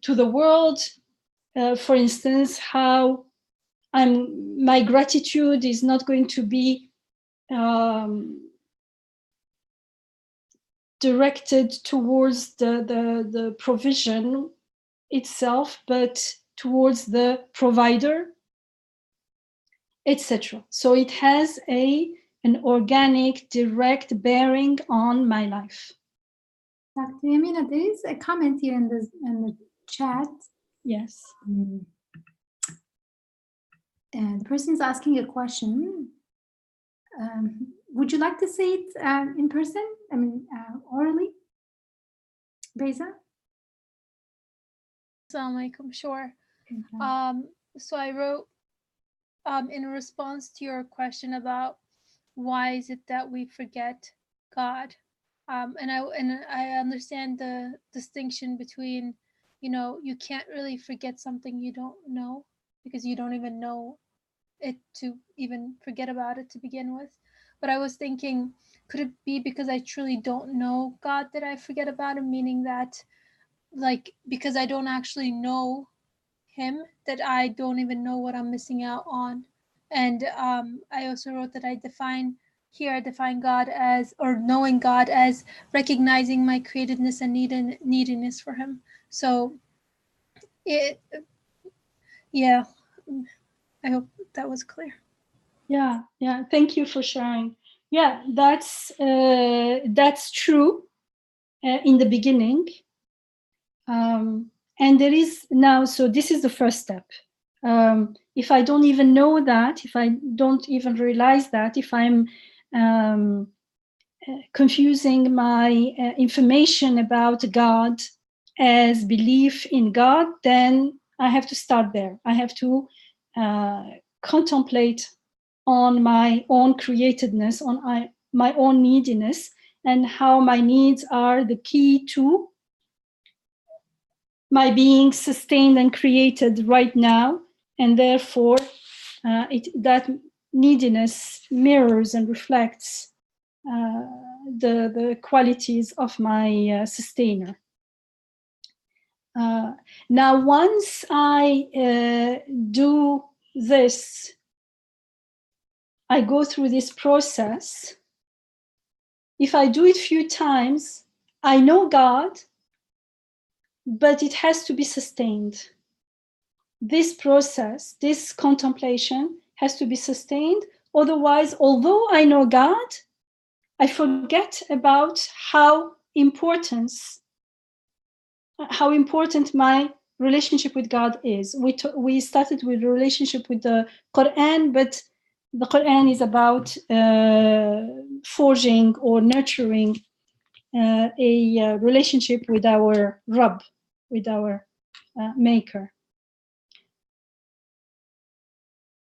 to the world. For instance, how my gratitude is not going to be directed towards the provision itself, but towards the provider, etc. So it has an organic, direct bearing on my life. Dr. Yamina, there is a comment here in the chat. Yes. And the person is asking a question. Would you like to say it in person? I mean, orally? Beza? Assalamu alaikum, sure. So I wrote in response to your question about why is it that we forget God, and I understand the distinction between, you can't really forget something you don't know because you don't even know it to even forget about it to begin with. But I was thinking, could it be because I truly don't know God that I forget about him, meaning that, like, because I don't actually know him, that I don't even know what I'm missing out on. And I also wrote that I define God as, or knowing God as, recognizing my createdness and neediness for him. So yeah, I hope that was clear. Yeah, thank you for sharing. Yeah, that's true in the beginning. And there is now, so this is the first step. If I don't even know that, if I don't even realize that, if I'm confusing my information about God as belief in God, then I have to start there. I have to contemplate on my own createdness, on my own neediness, and how my needs are the key to my being sustained and created right now, and therefore that neediness mirrors and reflects the qualities of my sustainer. Now, once I do this, I go through this process. If I do it a few times, I know God, but it has to be sustained. This process, this contemplation has to be sustained. Otherwise, although I know God, I forget about how important my relationship with God is. We started with a relationship with the Quran, but the Quran is about forging or nurturing a relationship with our Rabb, with our Maker.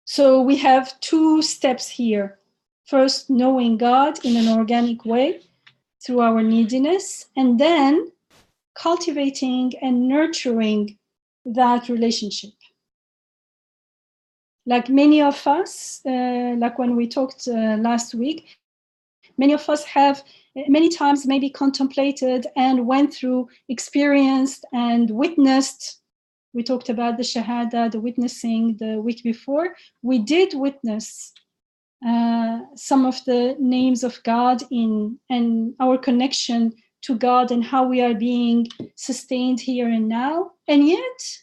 So we have two steps here. First, knowing God in an organic way through our neediness, and then cultivating and nurturing that relationship. Like many of us, like when we talked last week, many of us have many times maybe contemplated and went through, experienced and witnessed. We talked about the Shahada, the witnessing the week before. We did witness some of the names of God and our connection to God and how we are being sustained here and now. And yet,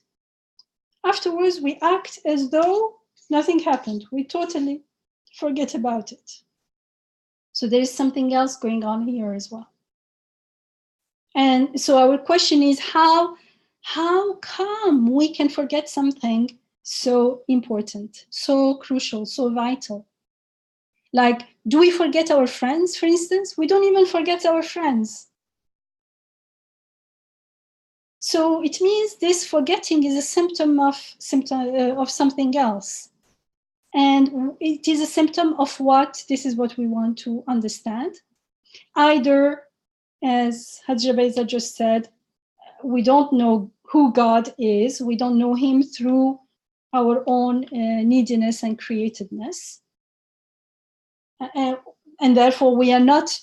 afterwards, we act as though nothing happened. We totally forget about it. So there is something else going on here as well. And so our question is, how come we can forget something so important, so crucial, so vital? Like, do we forget our friends, for instance? We don't even forget our friends. So it means this forgetting is a symptom of something else. And it is a symptom of what? This is what we want to understand. Either, as Hajja Beza just said, we don't know who God is. We don't know him through our own neediness and createdness. and therefore we're not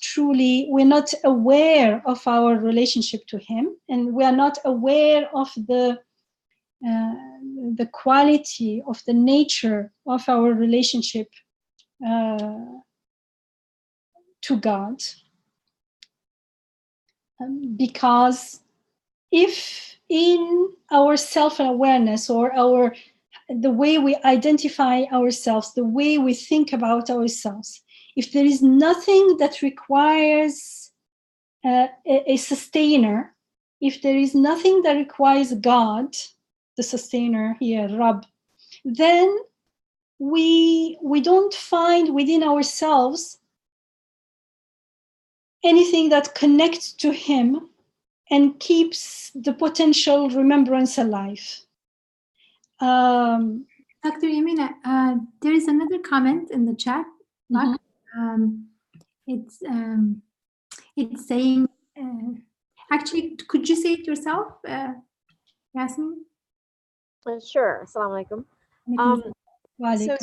aware of our relationship to him, and we are not aware of the quality of the nature of our relationship to God. Because if in our self-awareness or the way we identify ourselves, the way we think about ourselves, if there is nothing that requires a sustainer, if there is nothing that requires God, the sustainer here, Rab, then we don't find within ourselves anything that connects to him and keeps the potential remembrance alive. Dr. Yamina, there is another comment in the chat box. It's saying, actually, could you say it yourself, Yasmin? Sure. Assalamu alaikum. So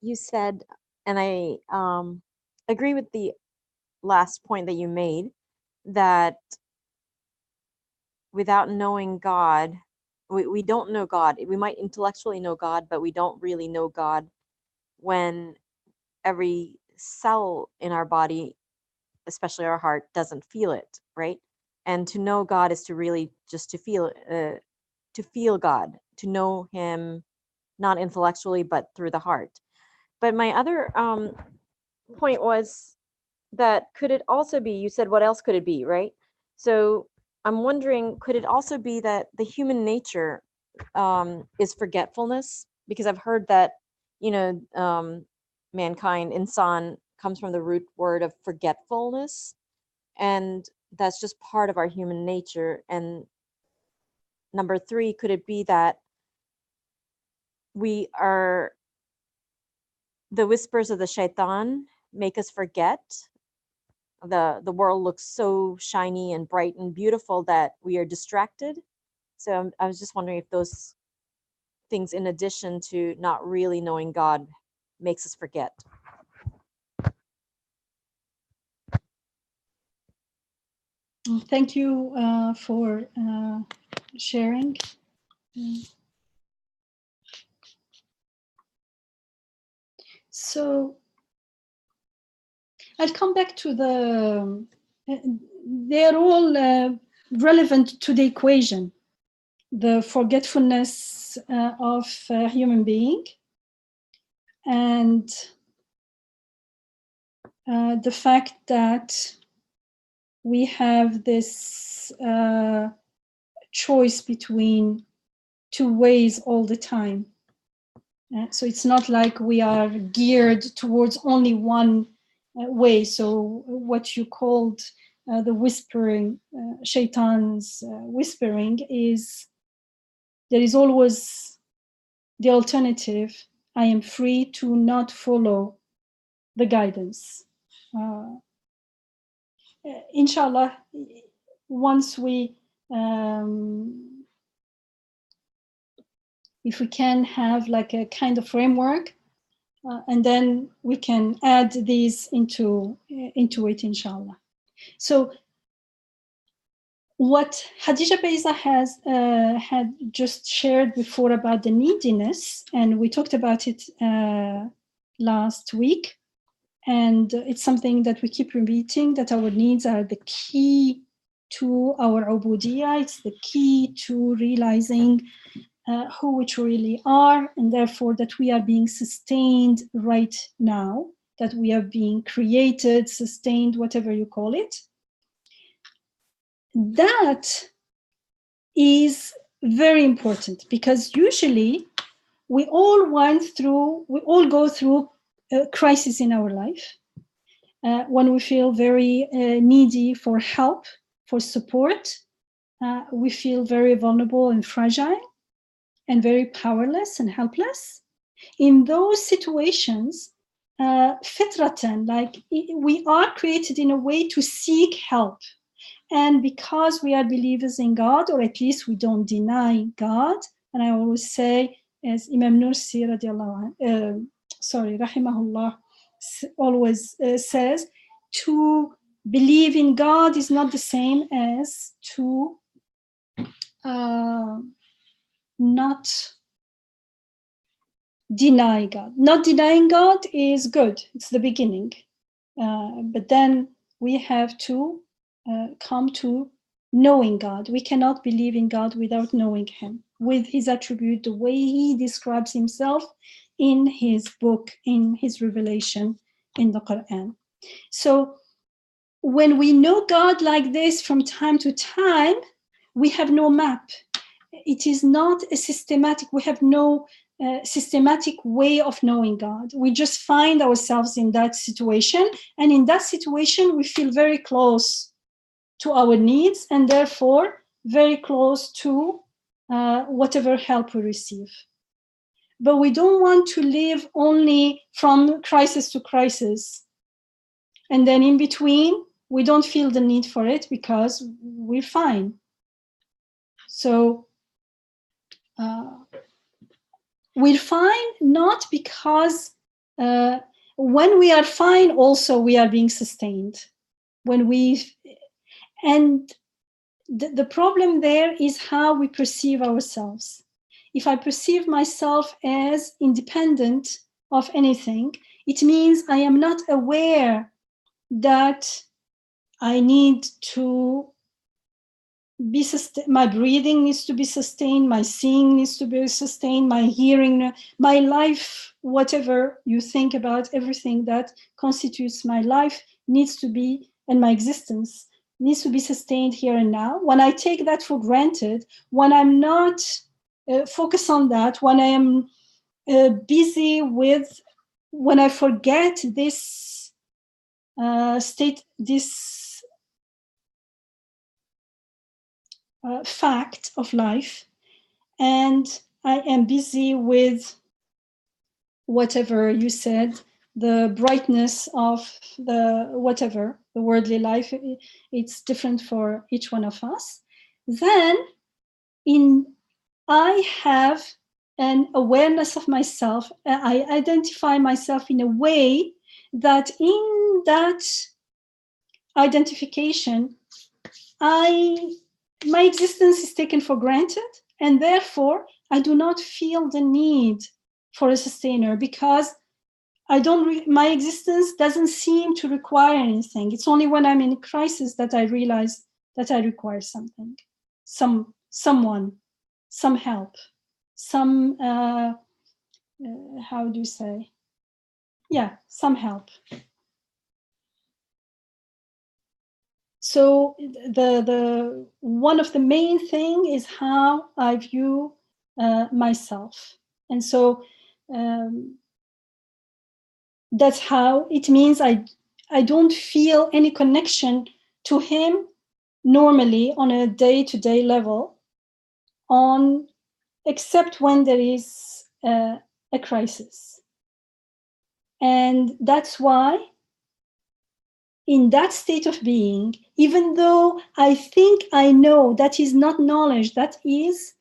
you said, and I agree with the last point that you made, that without knowing God, we don't know God. We might intellectually know God, but we don't really know God when every cell in our body, especially our heart, doesn't feel it, right? And to know God is to really just to feel God, to know him, not intellectually, but through the heart. But my other point was that could it also be, you said, what else could it be, right? So I'm wondering, could it also be that the human nature is forgetfulness? Because I've heard that, mankind, insan, comes from the root word of forgetfulness. And that's just part of our human nature. And number 3, could it be that we are, the whispers of the shaitan make us forget? The world looks so shiny and bright and beautiful that we are distracted. So I was just wondering if those things, in addition to not really knowing God, makes us forget. Thank you for sharing. So I'll come back to they're all relevant to the equation, the forgetfulness of a human being, and the fact that we have this choice between 2 ways all the time. So it's not like we are geared towards only one way. So what you called the whispering, shaitan's whispering, is there is always the alternative. I am free to not follow the guidance. Inshallah, once we if we can have like a kind of framework, and then we can add these into it, inshallah. So what Khadija Beza has had just shared before about the neediness, and we talked about it last week, and it's something that we keep repeating, that our needs are the key to our ubudiyah. It's the key to realizing who we truly are, and therefore that we are being sustained right now, that we are being created, sustained, whatever you call it. That is very important, because usually we all go through a crisis in our life when we feel very needy for help, for support. We feel very vulnerable and fragile and very powerless and helpless. In those situations, fitratan, like we are created in a way to seek help. And because we are believers in God, or at least we don't deny God, and I always say, as Imam Nursi rahimahullah always says, to believe in God is not the same as to not deny God. Not denying God is good. It's the beginning. But then we have to come to knowing God. We cannot believe in God without knowing him, with his attribute, the way he describes himself in his book, in his revelation in the Quran. So when we know God like this from time to time, we have no map. It is not a systematic, we have no systematic way of knowing God. We just find ourselves in that situation, and in that situation we feel very close to our needs, and therefore very close to whatever help we receive. But we don't want to live only from crisis to crisis, and then in between we don't feel the need for it because we're fine. So we're fine not because when we are fine also we are being sustained. And the problem there is how we perceive ourselves. If I perceive myself as independent of anything, it means I am not aware that I need to be my breathing needs to be sustained, my seeing needs to be sustained, my hearing, my life, whatever you think about, everything that constitutes my life needs to be, and my existence needs to be sustained here and now. When I take that for granted, when I'm not focused on that, when I am busy with, when I forget this state, this fact of life, and I am busy with whatever you said, the brightness of the whatever, the worldly life, it's different for each one of us, then I have an awareness of myself. I identify myself in a way that in that identification, my existence is taken for granted, and therefore I do not feel the need for a sustainer because my existence doesn't seem to require anything. It's only when I'm in a crisis that I realize that I require something, someone, some help, some, how do you say? Yeah, some help. So the one of the main thing is how I view myself, and so that's how it means I don't feel any connection to him normally on a day-to-day level, except when there is a crisis, and that's why. In that state of being, even though I think I know that is not knowledge, that is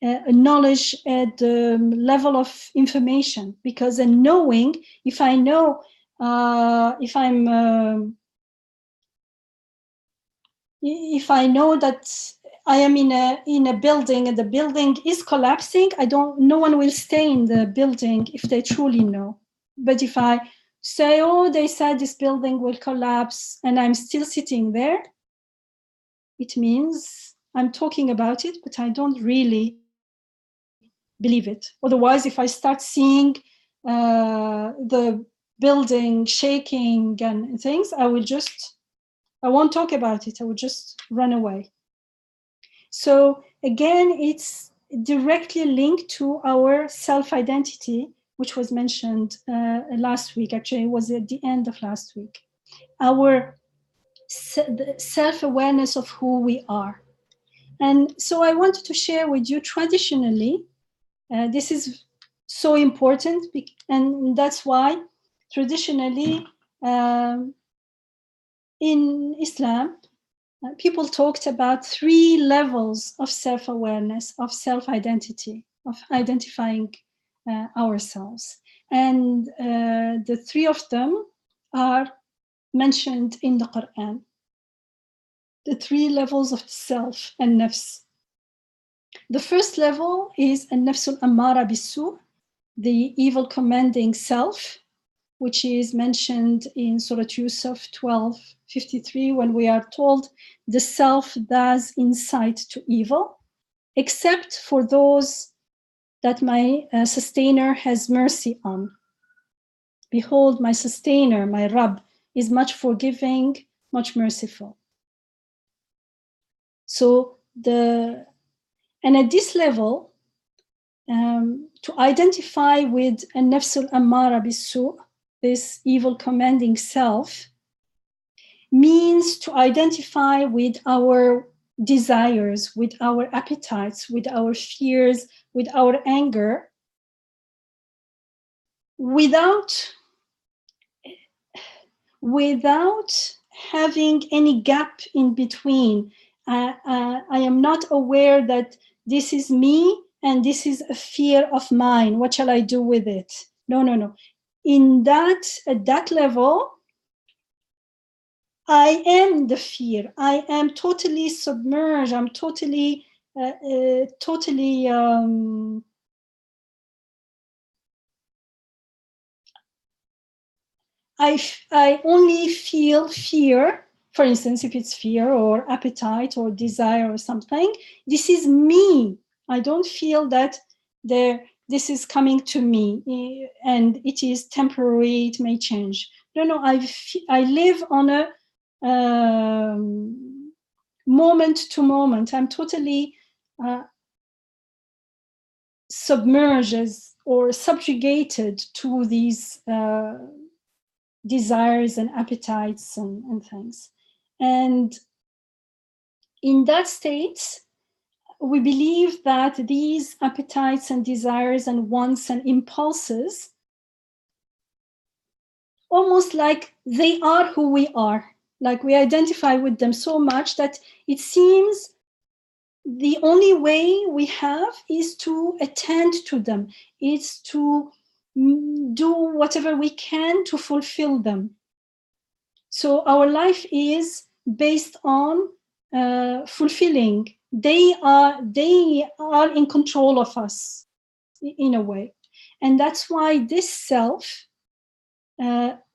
a knowledge at the level of information, because a knowing, if I know, if I know that I am in a building and the building is collapsing, no one will stay in the building if they truly know. But if I say, oh, they said this building will collapse, and I'm still sitting there, it means I'm talking about it, but I don't really believe it. Otherwise, if I start seeing the building shaking and things, I won't talk about it. I will just run away. So again, it's directly linked to our self-identity, which was mentioned last week. Actually, it was at the end of last week. Our self-awareness of who we are. And so I wanted to share with you traditionally, this is so important, and that's why traditionally in Islam, people talked about 3 levels of self-awareness, of self-identity, of identifying ourselves. And the three of them are mentioned in the Quran. The three levels of self and nafs. The first level is an-nafs al-ammara bis-su', the evil commanding self, which is mentioned in Surah Yusuf 12:53, when we are told the self does incite to evil, except for those that my sustainer has mercy on. Behold, my sustainer, my Rabb, is much forgiving, much merciful. So and at this level, to identify with an-nafs al-ammara bis-su', this evil commanding self, means to identify with our desires, with our appetites, with our fears, with our anger, without having any gap in between. I am not aware that this is me and this is a fear of mine. What shall I do with it? No. At that level, I am the fear. I am totally submerged. I'm totally I only feel fear. For instance, if it's fear or appetite or desire or something, this is me. I don't feel that this is coming to me and it is temporary, it may change. No, I live on a moment to moment. I'm totally submerged or subjugated to these desires and appetites and things. And in that state, we believe that these appetites and desires and wants and impulses, almost like they are who we are, like we identify with them so much that it seems the only way we have is to attend to them, is to do whatever we can to fulfill them. So our life is based on fulfilling. They are in control of us in a way. And that's why this self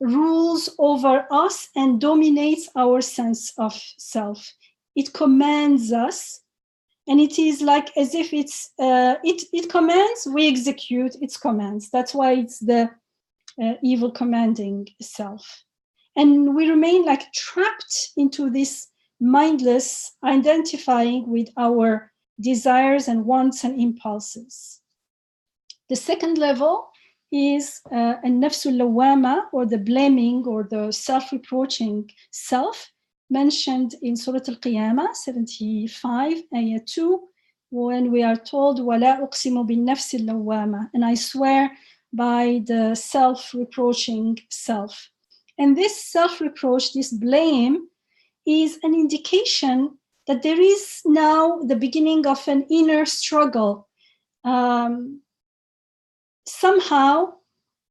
rules over us and dominates our sense of self. It commands us, and it is like as if it commands, we execute its commands. That's why it's the evil commanding self. And we remain like trapped into this mindless identifying with our desires and wants and impulses. The second level is an-nafs al-lawwama, or the blaming or the self-reproaching self, mentioned in Surah Al-Qiyamah 75, ayah 2, when we are told, وَلَا أُقْسِمُ بِالنَّفْسِ اللَّوَّامَةِ, and I swear by the self-reproaching self. And this self-reproach, this blame, is an indication that there is now the beginning of an inner struggle. Somehow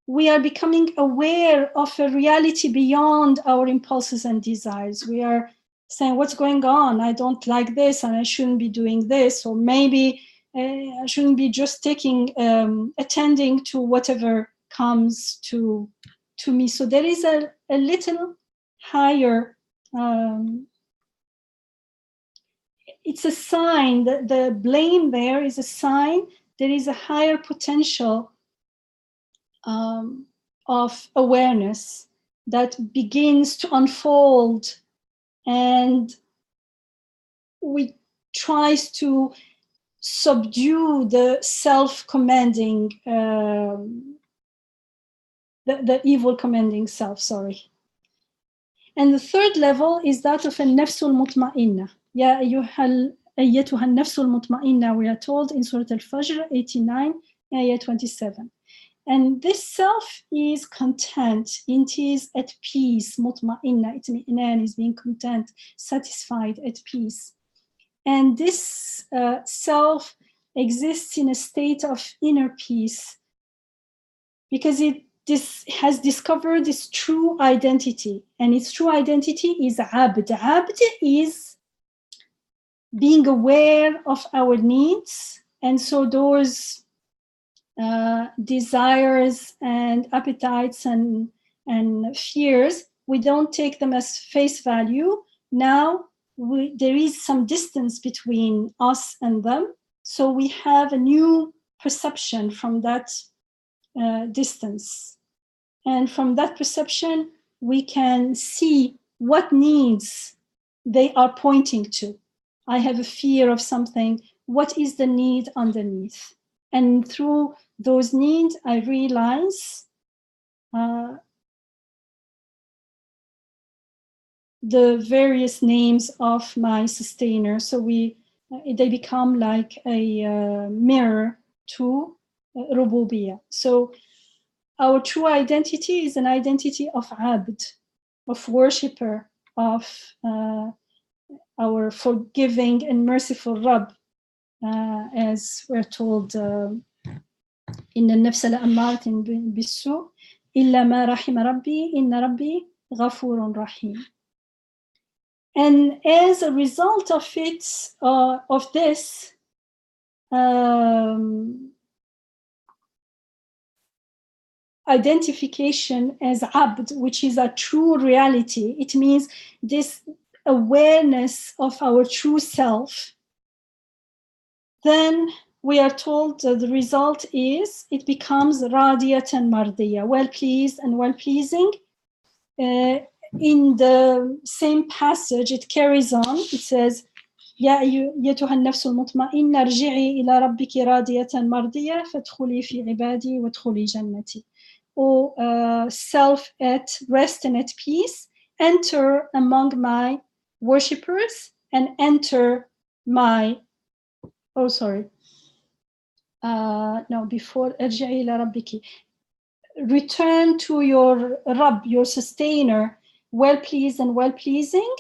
we are becoming aware of a reality beyond our impulses and desires. We are saying, what's going on? I don't like this and I shouldn't be doing this, or maybe I shouldn't be just attending to whatever comes to me. So there is a little higher, it's a sign that the blame there is a sign there is a higher potential of awareness that begins to unfold, and we tries to subdue the self-commanding, the evil commanding self, sorry. And the third level is that of an-nafs al-mutma'inna. Ya ayyatuha an-nafs al-mutma'inna, we are told in Surah Al-Fajr 89, ayah 27. And this self is content, it is at peace, mutma'inna, itmi'nan is being content, satisfied, at peace. And this self exists in a state of inner peace, because this has discovered its true identity, and its true identity is abd. Abd is being aware of our needs, and so those desires and appetites and fears, we don't take them as face value. Now there is some distance between us and them, so we have a new perception from that distance, and from that perception we can see what needs they are pointing to. I have a fear of something. What is the need underneath? And through those needs, I realize the various names of my sustainer. So they become like a mirror to Rububiyyah. So our true identity is an identity of abd, of worshipper, of our forgiving and merciful Rabb, as we're told in النفس لأمارة بالسوء إلا ما رحم ربي إن ربي غفور رحيم. And as a result of it, of this, identification as abd, which is a true reality, it means this awareness of our true self, then we are told that the result is it becomes radiyatan mardiya, well-pleased and well-pleasing. In the same passage, it carries on. It says, يا أيتها النفس المطمئنة ارجعي إلى ربك راضية مرضية فادخلي في عبادي وادخلي جنتي. O self at rest and at peace, enter among my worshippers and enter my, before ارجعي إلى ربك, return to your Rabb, your sustainer, well-pleased and well-pleasing,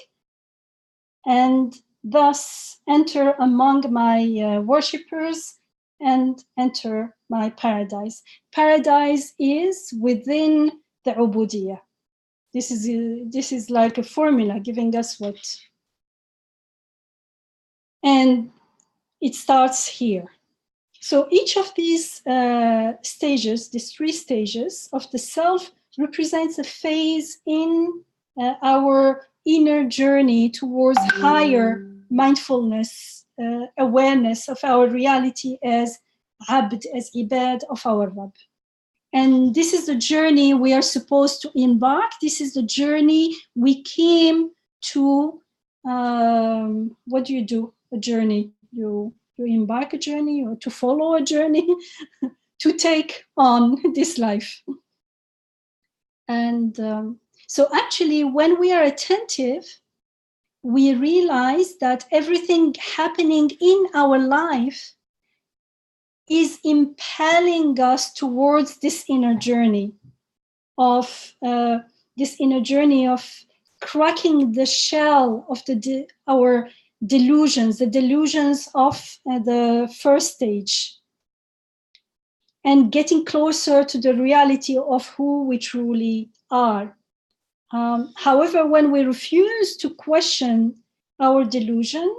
and thus enter among my worshippers and enter my paradise. Paradise is within the Ubudiyyah. This is like a formula giving us what. And it starts here. So each of these stages, these three stages of the self, represents a phase in our inner journey towards higher mindfulness, awareness of our reality as abd, as ibad of our Rabb. And this is the journey we are supposed to embark. This is the journey we came to. What do you do? A journey. You embark a journey, or to follow a journey, to take on this life. And so actually, when we are attentive, we realize that everything happening in our life is impelling us towards this inner journey of cracking the shell of our delusions, the delusions of the first stage, and getting closer to the reality of who we truly are. However, when we refuse to question our delusion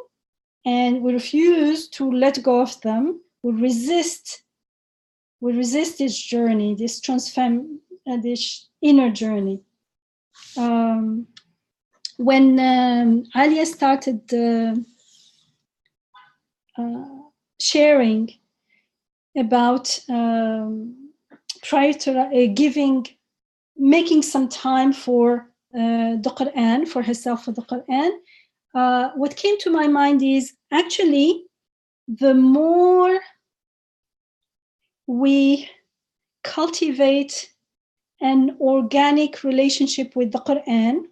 and we refuse to let go of them, we resist this journey, this inner journey. When Alia started sharing about making some time for the Quran, for herself, for the Quran, what came to my mind is actually the more we cultivate an organic relationship with the Quran,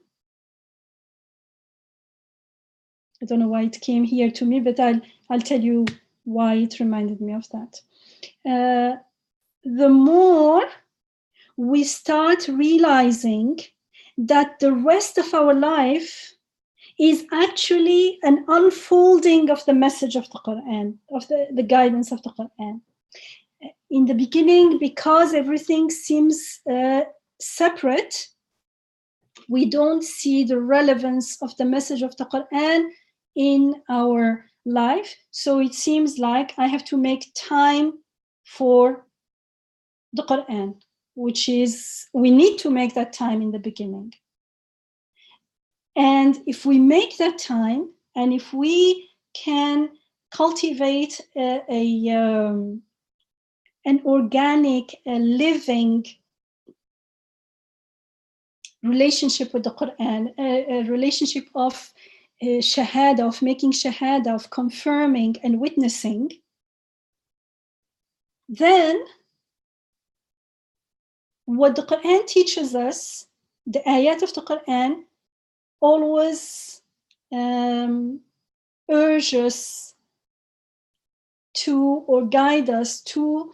I don't know why it came here to me, but I'll tell you why it reminded me of that. The more we start realizing that the rest of our life is actually an unfolding of the message of the Quran, of the guidance of the Quran. in the beginning, because everything seems separate, we don't see the relevance of the message of the Quran in our life. So it seems like I have to make time for the Quran, which is, we need to make that time in the beginning. And if we make that time, and if we can cultivate an organic, living relationship with the Quran, a relationship of shahada, of making shahada, of confirming and witnessing, then what the Quran teaches us, the ayat of the Quran, always urge us to, or guide us to,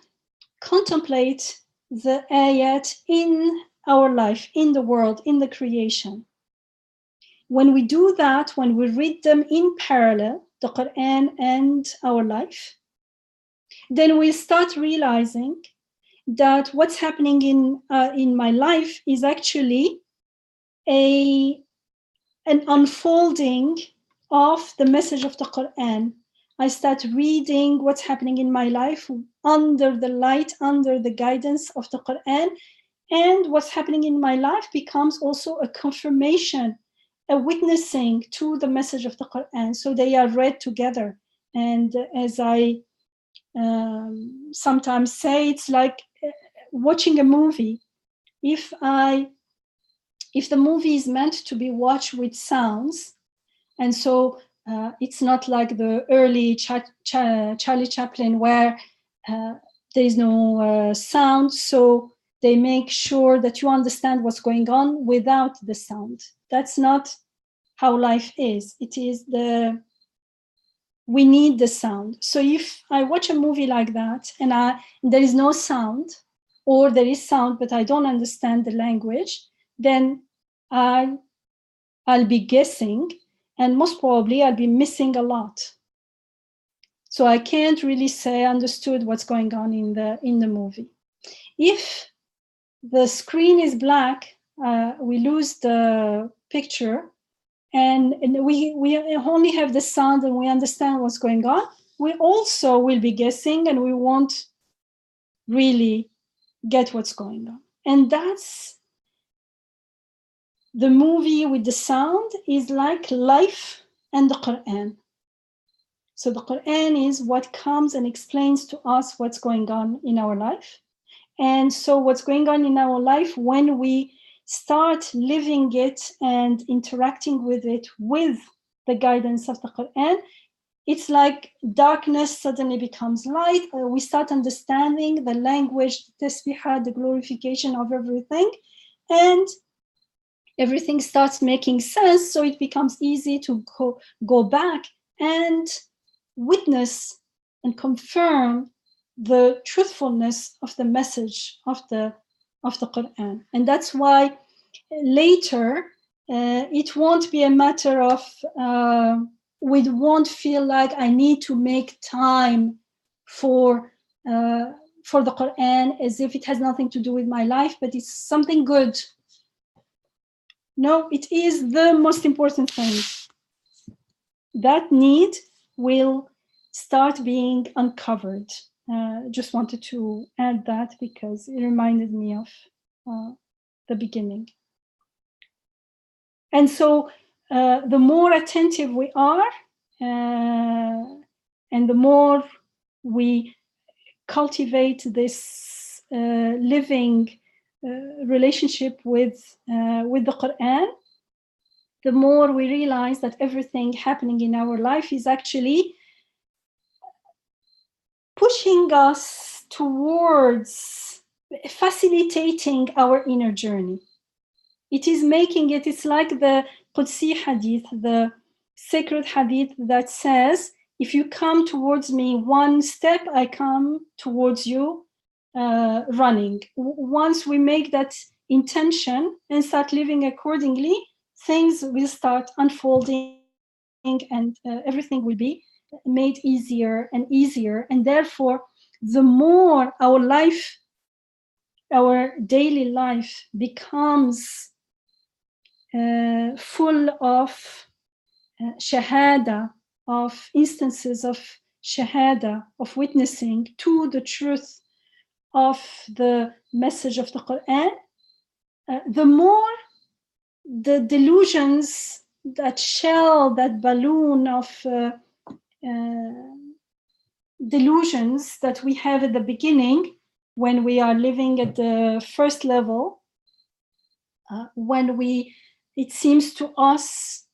contemplate the ayat in our life, in the world, in the creation. When we do that, when we read them in parallel, the Quran and our life, then we start realizing that what's happening in my life is actually an unfolding of the message of the Quran. I start reading what's happening in my life under the light, under the guidance of the Quran, and what's happening in my life becomes also a confirmation, a witnessing to the message of the Quran. So they are read together. And as I sometimes say, it's like watching a movie. If the movie is meant to be watched with sounds, and so it's not like the early Charlie Chaplin where there is no sound, so they make sure that you understand what's going on without the sound. That's not how life is. It is we need the sound. So if I watch a movie like that and there is no sound, or there is sound but I don't understand the language, then I'll be guessing, and most probably I'll be missing a lot. So I can't really say I understood what's going on in the movie. If the screen is black, we lose the picture, and we only have the sound and we understand what's going on. We also will be guessing and we won't really get what's going on. And that's the movie with the sound is like life and the Quran. So the Quran is what comes and explains to us what's going on in our life. And so what's going on in our life, when we start living it and interacting with it with the guidance of the Quran, it's like darkness suddenly becomes light. We start understanding the language, the tasbihah, the glorification of everything, and everything starts making sense. So it becomes easy to go back and witness and confirm the truthfulness of the message of the Quran. And that's why later it won't be a matter of we won't feel like I need to make time for the Quran as if it has nothing to do with my life, but it's something good. No, it is the most important thing. That need will start being uncovered. Just wanted to add that because it reminded me of the beginning. And so the more attentive we are, and the more we cultivate this living relationship with the Quran, the more we realize that everything happening in our life is actually pushing us towards facilitating our inner journey. It is making it, it's like the Qudsi hadith, the sacred hadith that says, if you come towards me one step, I come towards you running. Once we make that intention and start living accordingly, things will start unfolding and everything will be made easier and easier. And therefore, the more our life, our daily life becomes full of shahada, of instances of shahada, of witnessing to the truth of the message of the Quran, the more the delusions, that shell, that balloon of delusions that we have at the beginning when we are living at the first level, when it seems to us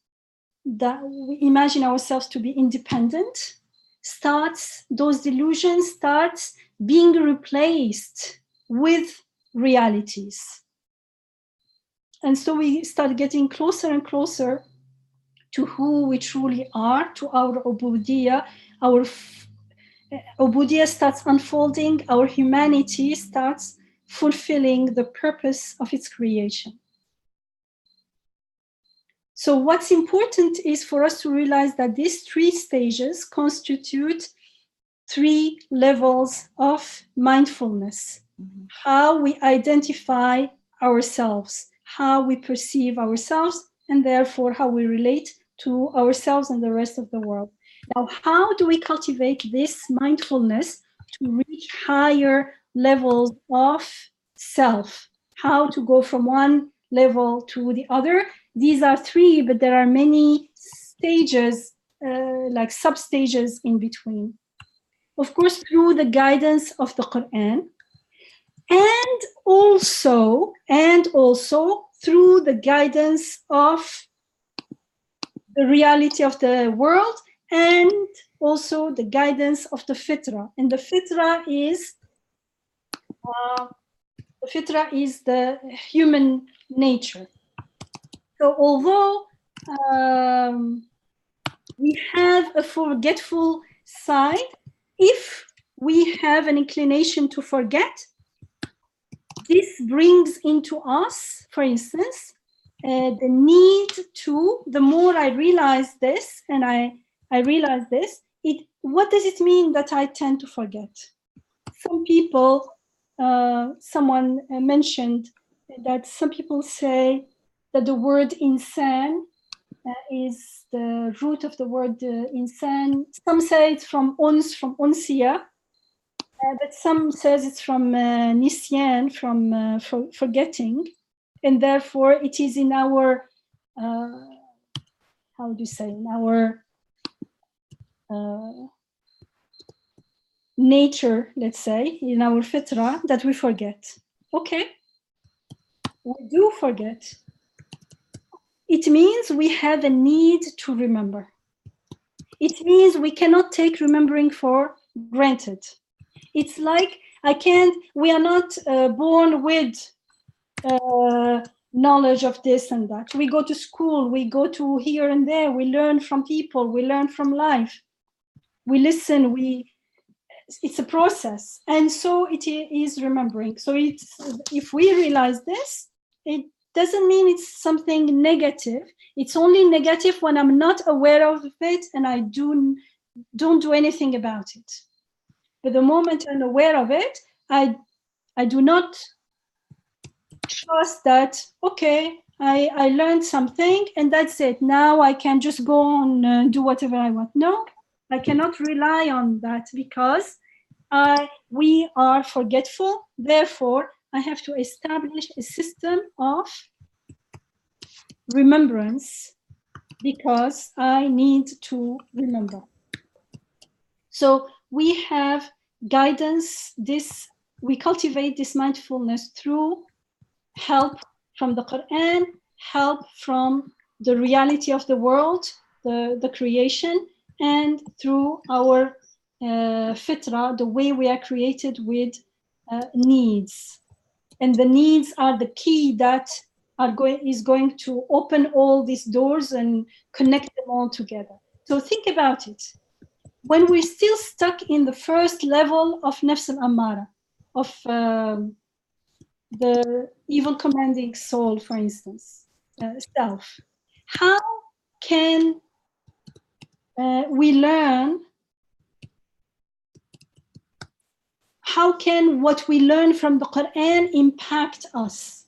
that we imagine ourselves to be independent, those delusions start being replaced with realities. And so we start getting closer and closer to who we truly are, to our ubudiyya. Our ubudiyya starts unfolding, our humanity starts fulfilling the purpose of its creation. So what's important is for us to realize that these 3 stages constitute 3 levels of mindfulness. Mm-hmm. How we identify ourselves, how we perceive ourselves, and therefore how we relate to ourselves and the rest of the world. Now, how do we cultivate this mindfulness to reach higher levels of self? How to go from one level to the other? These are 3, but there are many stages, like sub-stages in between. Of course, through the guidance of the Quran, and also through the guidance of the reality of the world, and also the guidance of the fitrah. And the fitrah is the human nature. So although we have a forgetful side, if we have an inclination to forget, this brings into us, for instance, the need to, the more I realize this, and I realize this, what does it mean that I tend to forget? Some people, someone mentioned that some people say that the word insan is the root of the word insan. Some say it's from unsiya, but some says it's from nisyan, from forgetting, and therefore it is in our how do you say, in our nature, let's say, in our fitrah, that we forget. Okay, we do forget. It means we have a need to remember. It means we cannot take remembering for granted. It's like we are not born with knowledge of this and that. We go to school, we go to here and there, we learn from people, we learn from life. We listen, it's a process. And so it is remembering. So if we realize this, it doesn't mean it's something negative. It's only negative when I'm not aware of it and I don't do anything about it. But the moment I'm aware of it, I do not trust that, okay, I learned something and that's it. Now I can just go on and do whatever I want. No, I cannot rely on that because we are forgetful. Therefore, I have to establish a system of remembrance because I need to remember. So we have guidance. We cultivate this mindfulness through help from the Quran, help from the reality of the world, the creation, and through our fitrah, the way we are created with needs. And the needs are the key that is going to open all these doors and connect them all together. So think about it. When we're still stuck in the first level of nafs al-ammara, of the evil commanding soul, for instance, self, how can we learn how can what we learn from the Quran impact us?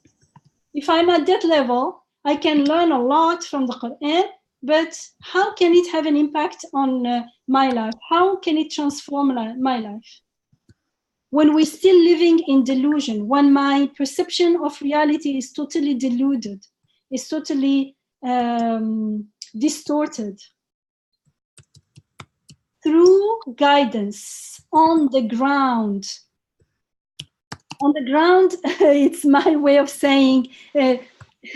If I'm at that level, I can learn a lot from the Quran, but how can it have an impact on my life? How can it transform my life? When we're still living in delusion, when my perception of reality is totally deluded, is totally distorted, through guidance on the ground, it's my way of saying,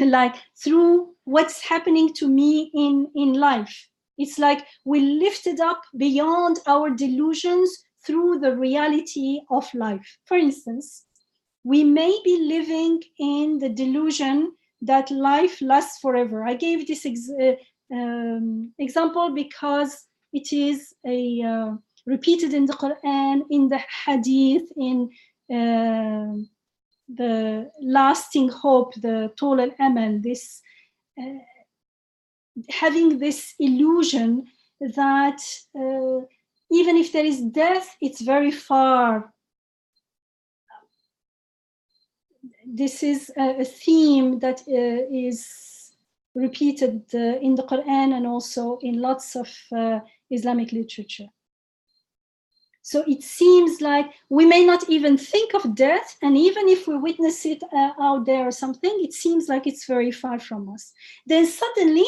like through what's happening to me in life. It's like we lifted up beyond our delusions through the reality of life. For instance, we may be living in the delusion that life lasts forever. I gave this example because it is repeated in the Quran, in the Hadith, in the lasting hope, the Tul al-Amal, this having this illusion that even if there is death, it's very far. This is a theme that is repeated in the Quran and also in lots of Islamic literature. So it seems like we may not even think of death, and even if we witness it out there or something, it seems like it's very far from us. Then suddenly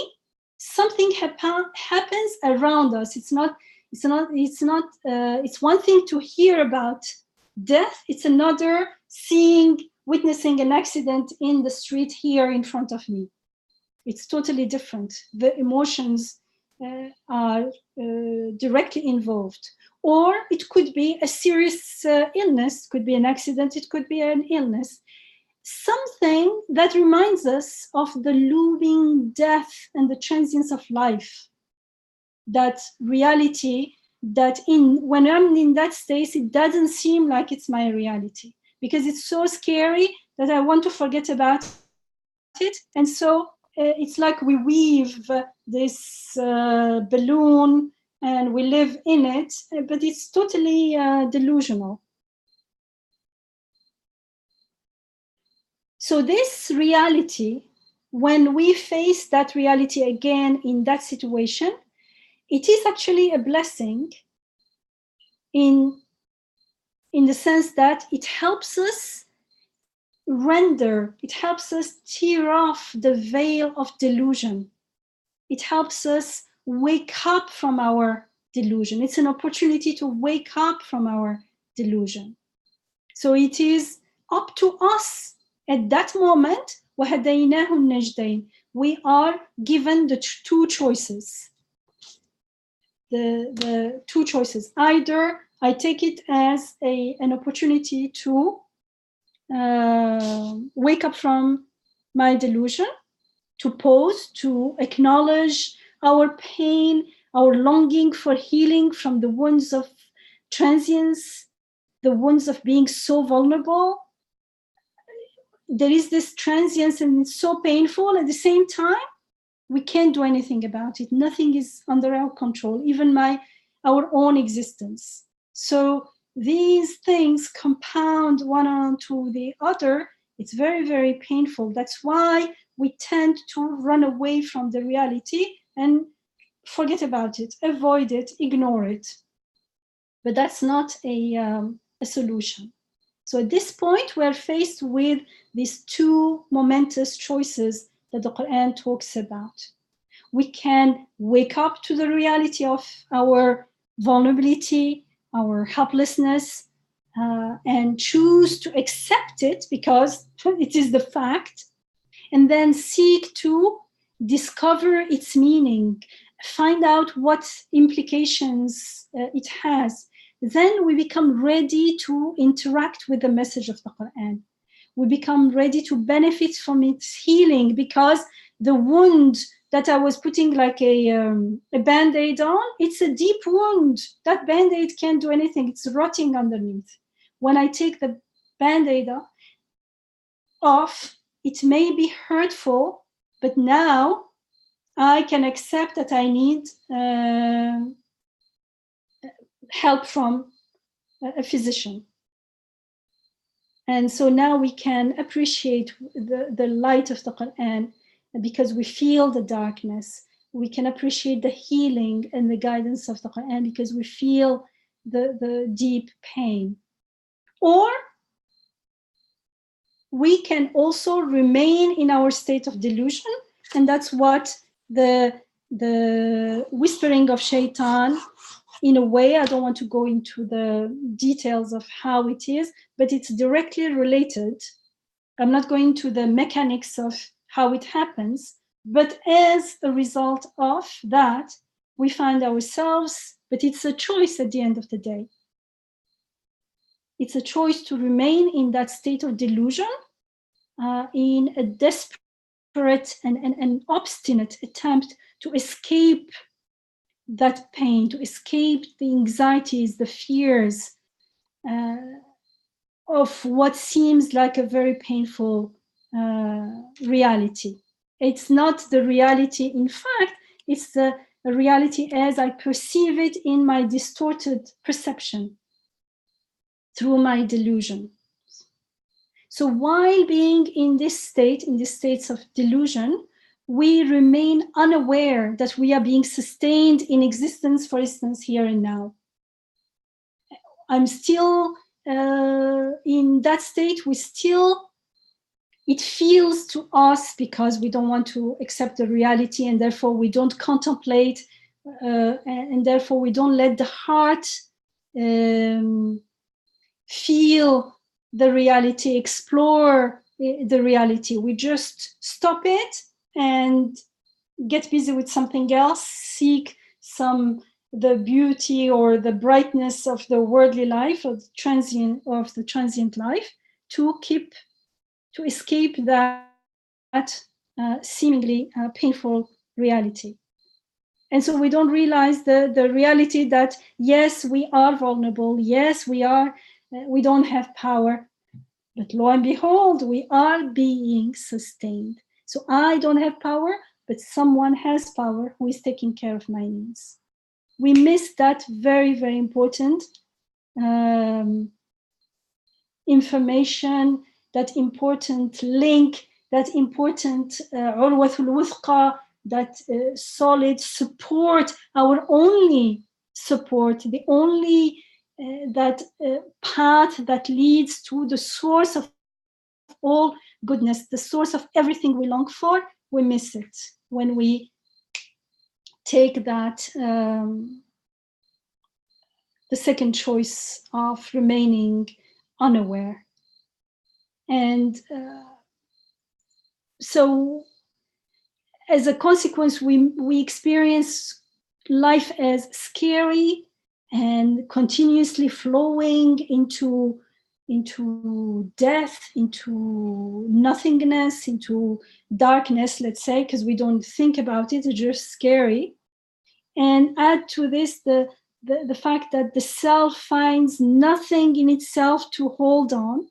something happens around us. It's one thing to hear about death. It's another witnessing an accident in the street here in front of me. It's totally different. The emotions are directly involved. Or it could be a serious illness, could be an accident, it could be an illness. Something that reminds us of the looming death and the transience of life. That reality that when I'm in that state, it doesn't seem like it's my reality because it's so scary that I want to forget about it. And so it's like we weave this balloon and we live in it, but it's totally delusional. So this reality, when we face that reality again in that situation, it is actually a blessing in the sense that it helps us tear off the veil of delusion. It helps us wake up from our delusion. It's an opportunity to wake up from our delusion. So it is up to us at that moment. وَهَدَيْنَاهُ النَّجْدَيْنِ. We are given the two choices. The two choices. Either I take it as an opportunity to wake up from my delusion, to pause, to acknowledge our pain, our longing for healing from the wounds of transience, the wounds of being so vulnerable. There is this transience and it's so painful. At the same time, we can't do anything about it. Nothing is under our control, even our own existence. So these things compound one onto the other. It's very, very painful. That's why we tend to run away from the reality and forget about it, avoid it, ignore it. But that's not a solution. So at this point, we're faced with these two momentous choices that the Quran talks about. We can wake up to the reality of our vulnerability, our helplessness, and choose to accept it because it is the fact, and then seek to discover its meaning, find out what implications it has. Then we become ready to interact with the message of the Quran. We become ready to benefit from its healing because the wound that I was putting like a Band-Aid on, it's a deep wound. That Band-Aid can't do anything. It's rotting underneath. When I take the Band-Aid off, it may be hurtful, but now I can accept that I need help from a physician. And so now we can appreciate the light of the Quran because we feel the darkness. We can appreciate the healing and the guidance of the Quran because we feel the deep pain. Or we can also remain in our state of delusion, and that's what the whispering of shaitan, in a way, I don't want to go into the details of how it is, but it's directly related. I'm not going to the mechanics of how it happens, but as a result of that, we find ourselves, but it's a choice at the end of the day. It's a choice to remain in that state of delusion, in a desperate and obstinate attempt to escape that pain, to escape the anxieties, the fears of what seems like a very painful reality. It's not the reality, in fact, it's the reality as I perceive it in my distorted perception through my delusion. So while being in this state, in the states of delusion, we remain unaware that we are being sustained in existence, for instance, here and now. I'm still in that state. It feels to us, because we don't want to accept the reality, and therefore we don't contemplate, and therefore we don't let the heart feel the reality, explore the reality. We just stop it and get busy with something else, seek the beauty or the brightness of the worldly life, or the transient life, to escape that seemingly painful reality. And so we don't realize the reality that, yes, we are vulnerable, yes, we don't have power, but lo and behold, we are being sustained. So I don't have power, but someone has power who is taking care of my needs. We miss that very, very important information, that important link, that important urwatul wuthqa, that solid support, our only support, the only that path that leads to the source of all goodness, the source of everything we long for. We miss it when we take that the second choice of remaining unaware. And so as a consequence, we experience life as scary and continuously flowing into death, into nothingness, into darkness, let's say, because we don't think about it, it's just scary. And add to this the fact that the self finds nothing in itself to hold on,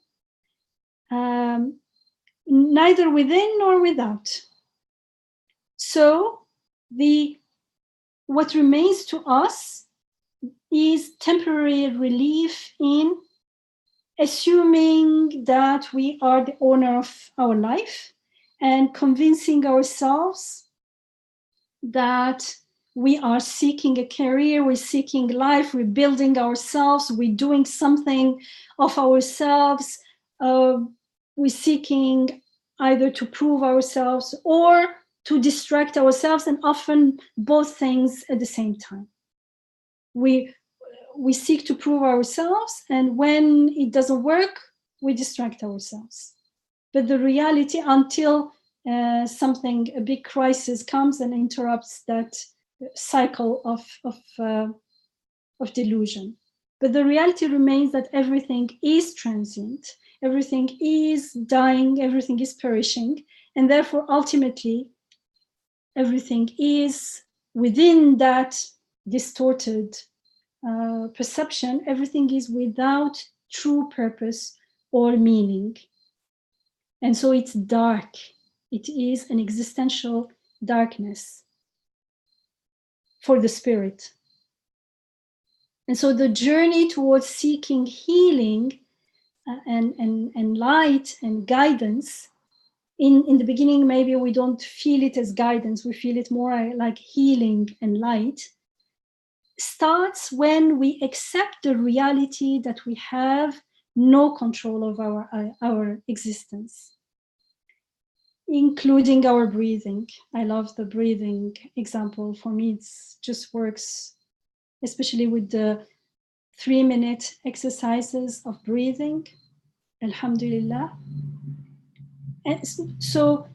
neither within nor without. So what remains to us is temporary relief in assuming that we are the owner of our life and convincing ourselves that we are seeking a career, we're seeking life, we're building ourselves, we're doing something of ourselves, we're seeking either to prove ourselves or to distract ourselves, and often both things at the same time. We seek to prove ourselves, and when it doesn't work, we distract ourselves. But the reality, until a big crisis comes and interrupts that cycle of delusion. But the reality remains that everything is transient, everything is dying, everything is perishing, and therefore ultimately everything is within that distorted perception, everything is without true purpose or meaning. And so it's dark. It is an existential darkness for the spirit. And so the journey towards seeking healing and light and guidance. In the beginning, maybe we don't feel it as guidance, we feel it more like healing and light, starts when we accept the reality that we have no control of our existence, including our breathing. I love the breathing example. For me, it just works, especially with the 3-minute exercises of breathing. Alhamdulillah. And so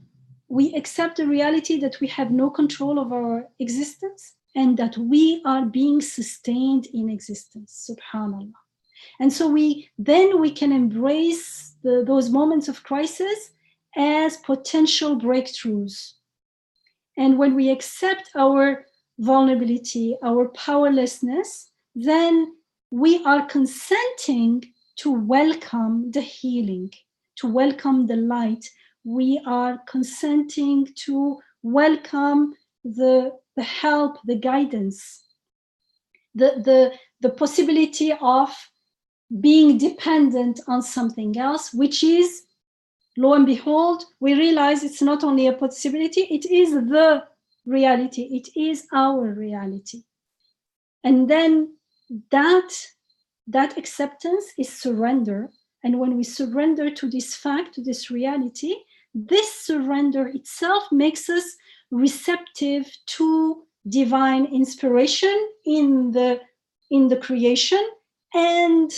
we accept the reality that we have no control of our existence and that we are being sustained in existence, subhanallah. And so then we can embrace those moments of crisis as potential breakthroughs. And when we accept our vulnerability, our powerlessness, then we are consenting to welcome the healing, to welcome the light. We are consenting to welcome the help, the guidance, the possibility of being dependent on something else, which is, lo and behold, we realize it's not only a possibility, it is the reality, it is our reality. And then that acceptance is surrender. And when we surrender to this fact, to this reality, this surrender itself makes us receptive to divine inspiration in the creation and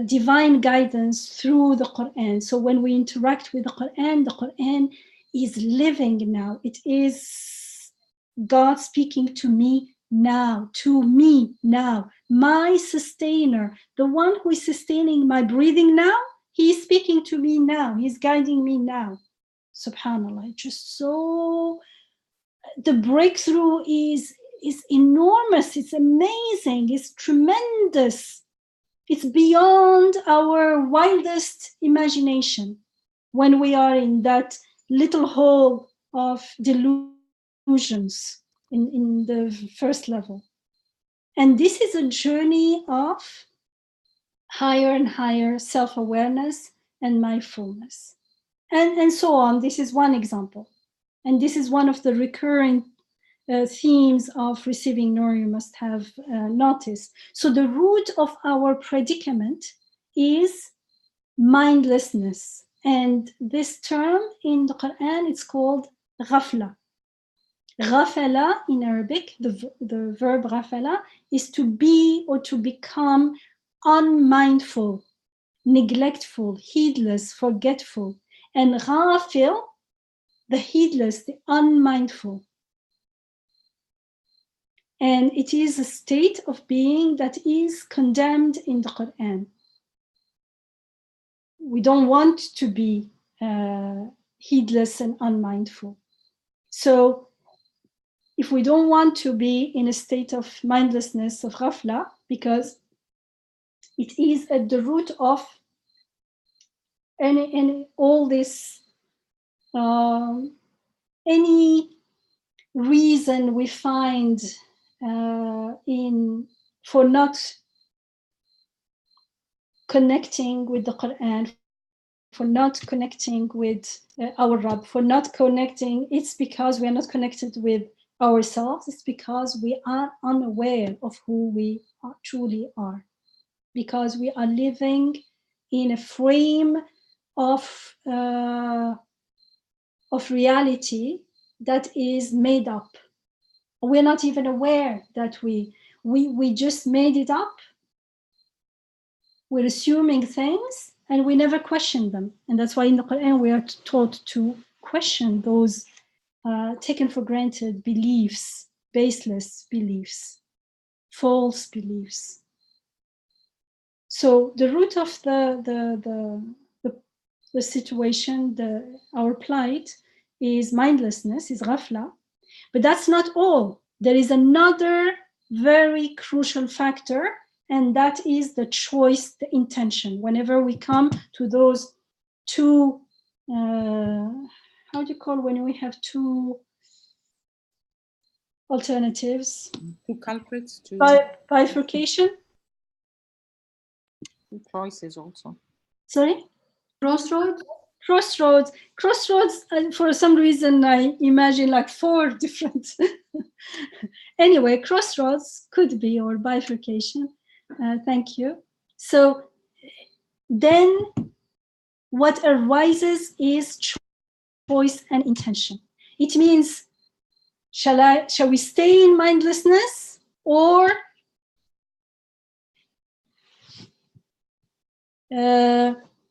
divine guidance through the Quran. So when we interact with the Quran is living now. It is God speaking to me now, my sustainer, the one who is sustaining my breathing now. He is speaking to me now. He's guiding me now. Subhanallah. Just so the breakthrough is enormous. It's amazing. It's tremendous. It's beyond our wildest imagination when we are in that little hole of delusions in the first level. And this is a journey of higher and higher self-awareness and mindfulness. And so on. This is one example. And this is one of the recurring themes of receiving Nur you must have noticed. So the root of our predicament is mindlessness. And this term in the Quran, it's called ghafla. Ghafala in Arabic, the verb ghafala, is to be or to become unmindful, neglectful, heedless, forgetful. And ghafil, the heedless, the unmindful. And it is a state of being that is condemned in the Quran. We don't want to be heedless and unmindful. So if we don't want to be in a state of mindlessness, of ghafla, because it is at the root of any all this, any reason we find for not connecting with the Quran, for not connecting with our Rabb, for not connecting, it's because we are not connected with ourselves. It's because we are unaware of who we truly are, because we are living in a frame of reality that is made up. We're not even aware that we just made it up. We're assuming things and we never question them. And that's why in the Quran we are taught to question those taken for granted beliefs, baseless beliefs, false beliefs. So the root of the situation, our plight, is mindlessness, is ghafla. But that's not all. There is another very crucial factor, and that is the choice, the intention. Whenever we come to those two, how do you call when we have two alternatives? Two culprits, two Bifurcation. Choices also. Sorry? Crossroads? Crossroads. For some reason, I imagine like 4 different. Anyway, crossroads could be, or bifurcation. Thank you. So then what arises is choice and intention. It means, shall we stay in mindlessness, or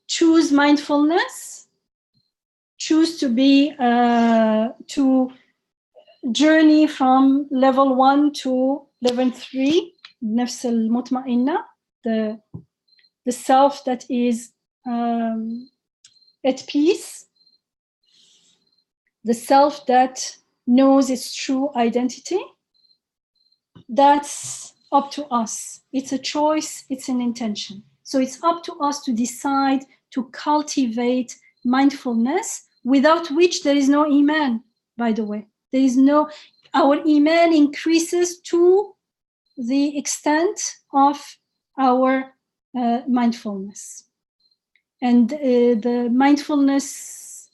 choose mindfulness, choose to be to journey from level 1 to level 3, nafs al-mutma'inna, the self that is at peace, the self that knows its true identity. That's up to us. It's a choice, it's an intention. So it's up to us to decide to cultivate mindfulness, without which there is no iman, by the way. There is no, our iman increases to the extent of our mindfulness. And the mindfulness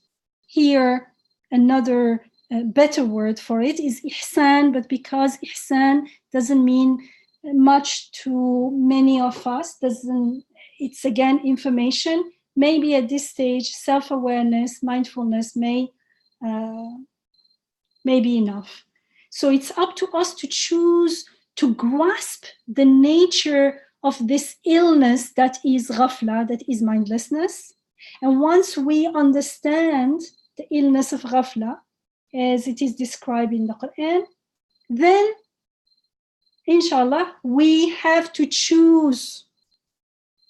here, another better word for it is ihsan, but because ihsan doesn't mean much to many of us, it's again information. Maybe at this stage, self-awareness, mindfulness may be enough. So it's up to us to choose to grasp the nature of this illness that is ghafla, that is mindlessness. And once we understand the illness of ghafla, as it is described in the Quran, then inshallah, we have to choose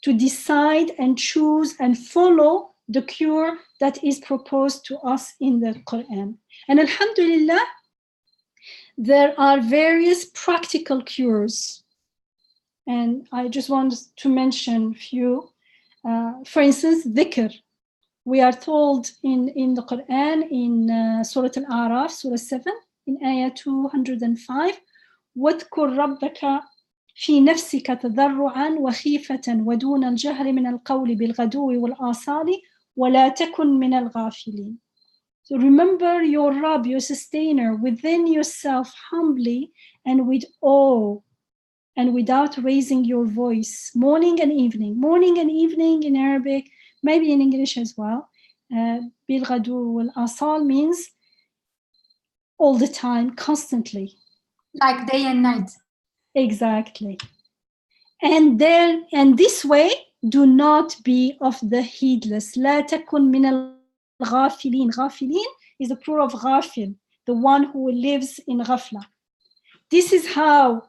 to decide and choose and follow the cure that is proposed to us in the Quran. And alhamdulillah, there are various practical cures. And I just want to mention a few. For instance, dhikr. We are told in the Quran, in Surah Al-A'raf, Surah 7, in Ayah 205, وَاذْكُرْ رَبَّكَ فِي نَفْسِكَ تَضَرُّعًا وَخِيفَةً وَدُونَ الْجَهْرِ مِنَ الْقَوْلِ بِالْغَدُوِّ وَالْآصَالِ وَلَا تَكُنْ مِنَ الْغَافِلِينَ. So remember your Rabb, your sustainer, within yourself humbly and with awe, and without raising your voice, morning and evening. Morning and evening in Arabic, maybe in English as well. Bilghadu wal asal means all the time, constantly. Like day and night. Exactly. And this way, do not be of the heedless. لا تكن من الغافلين. غافلين is the plural of ghafil, the one who lives in ghafla. This is how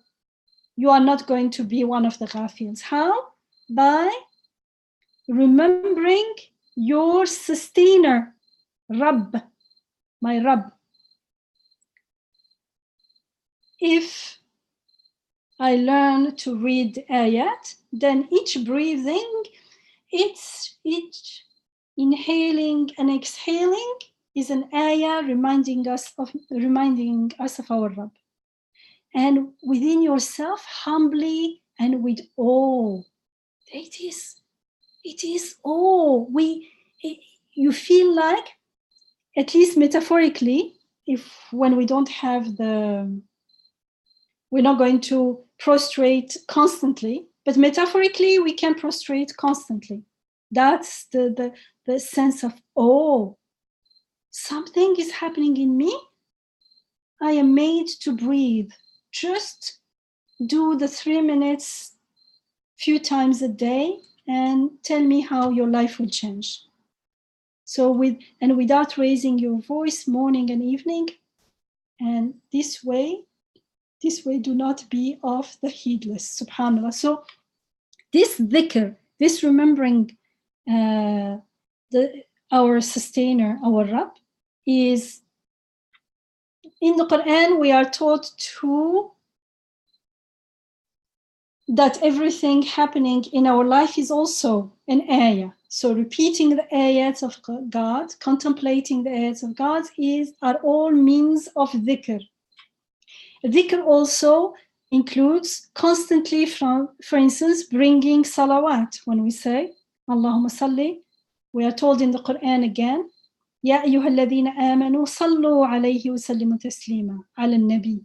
you are not going to be one of the ghafils. How? By remembering your sustainer, Rabb, my Rabb. If I learn to read ayat, then each breathing, each inhaling and exhaling is an ayah reminding us of our Rabb. And within yourself, humbly and with awe. It is awe. You feel like, at least metaphorically, when we don't have we're not going to prostrate constantly, but metaphorically we can prostrate constantly. That's the sense of awe. Something is happening in me. I am made to breathe. Just do the 3 minutes few times a day and tell me how your life will change. So without raising your voice morning and evening, and this way do not be of the heedless, subhanallah. So this dhikr, this remembering our sustainer, our Rabb, is in the Quran. We are taught that everything happening in our life is also an ayah. So repeating the ayats of God, contemplating the ayats of God are all means of dhikr. Dhikr also includes constantly, for instance, bringing salawat. When we say Allahumma salli, we are told in the Quran again, Ya ayyuha alladhina amanu sallu alayhi wa sallimu taslima ala nabi.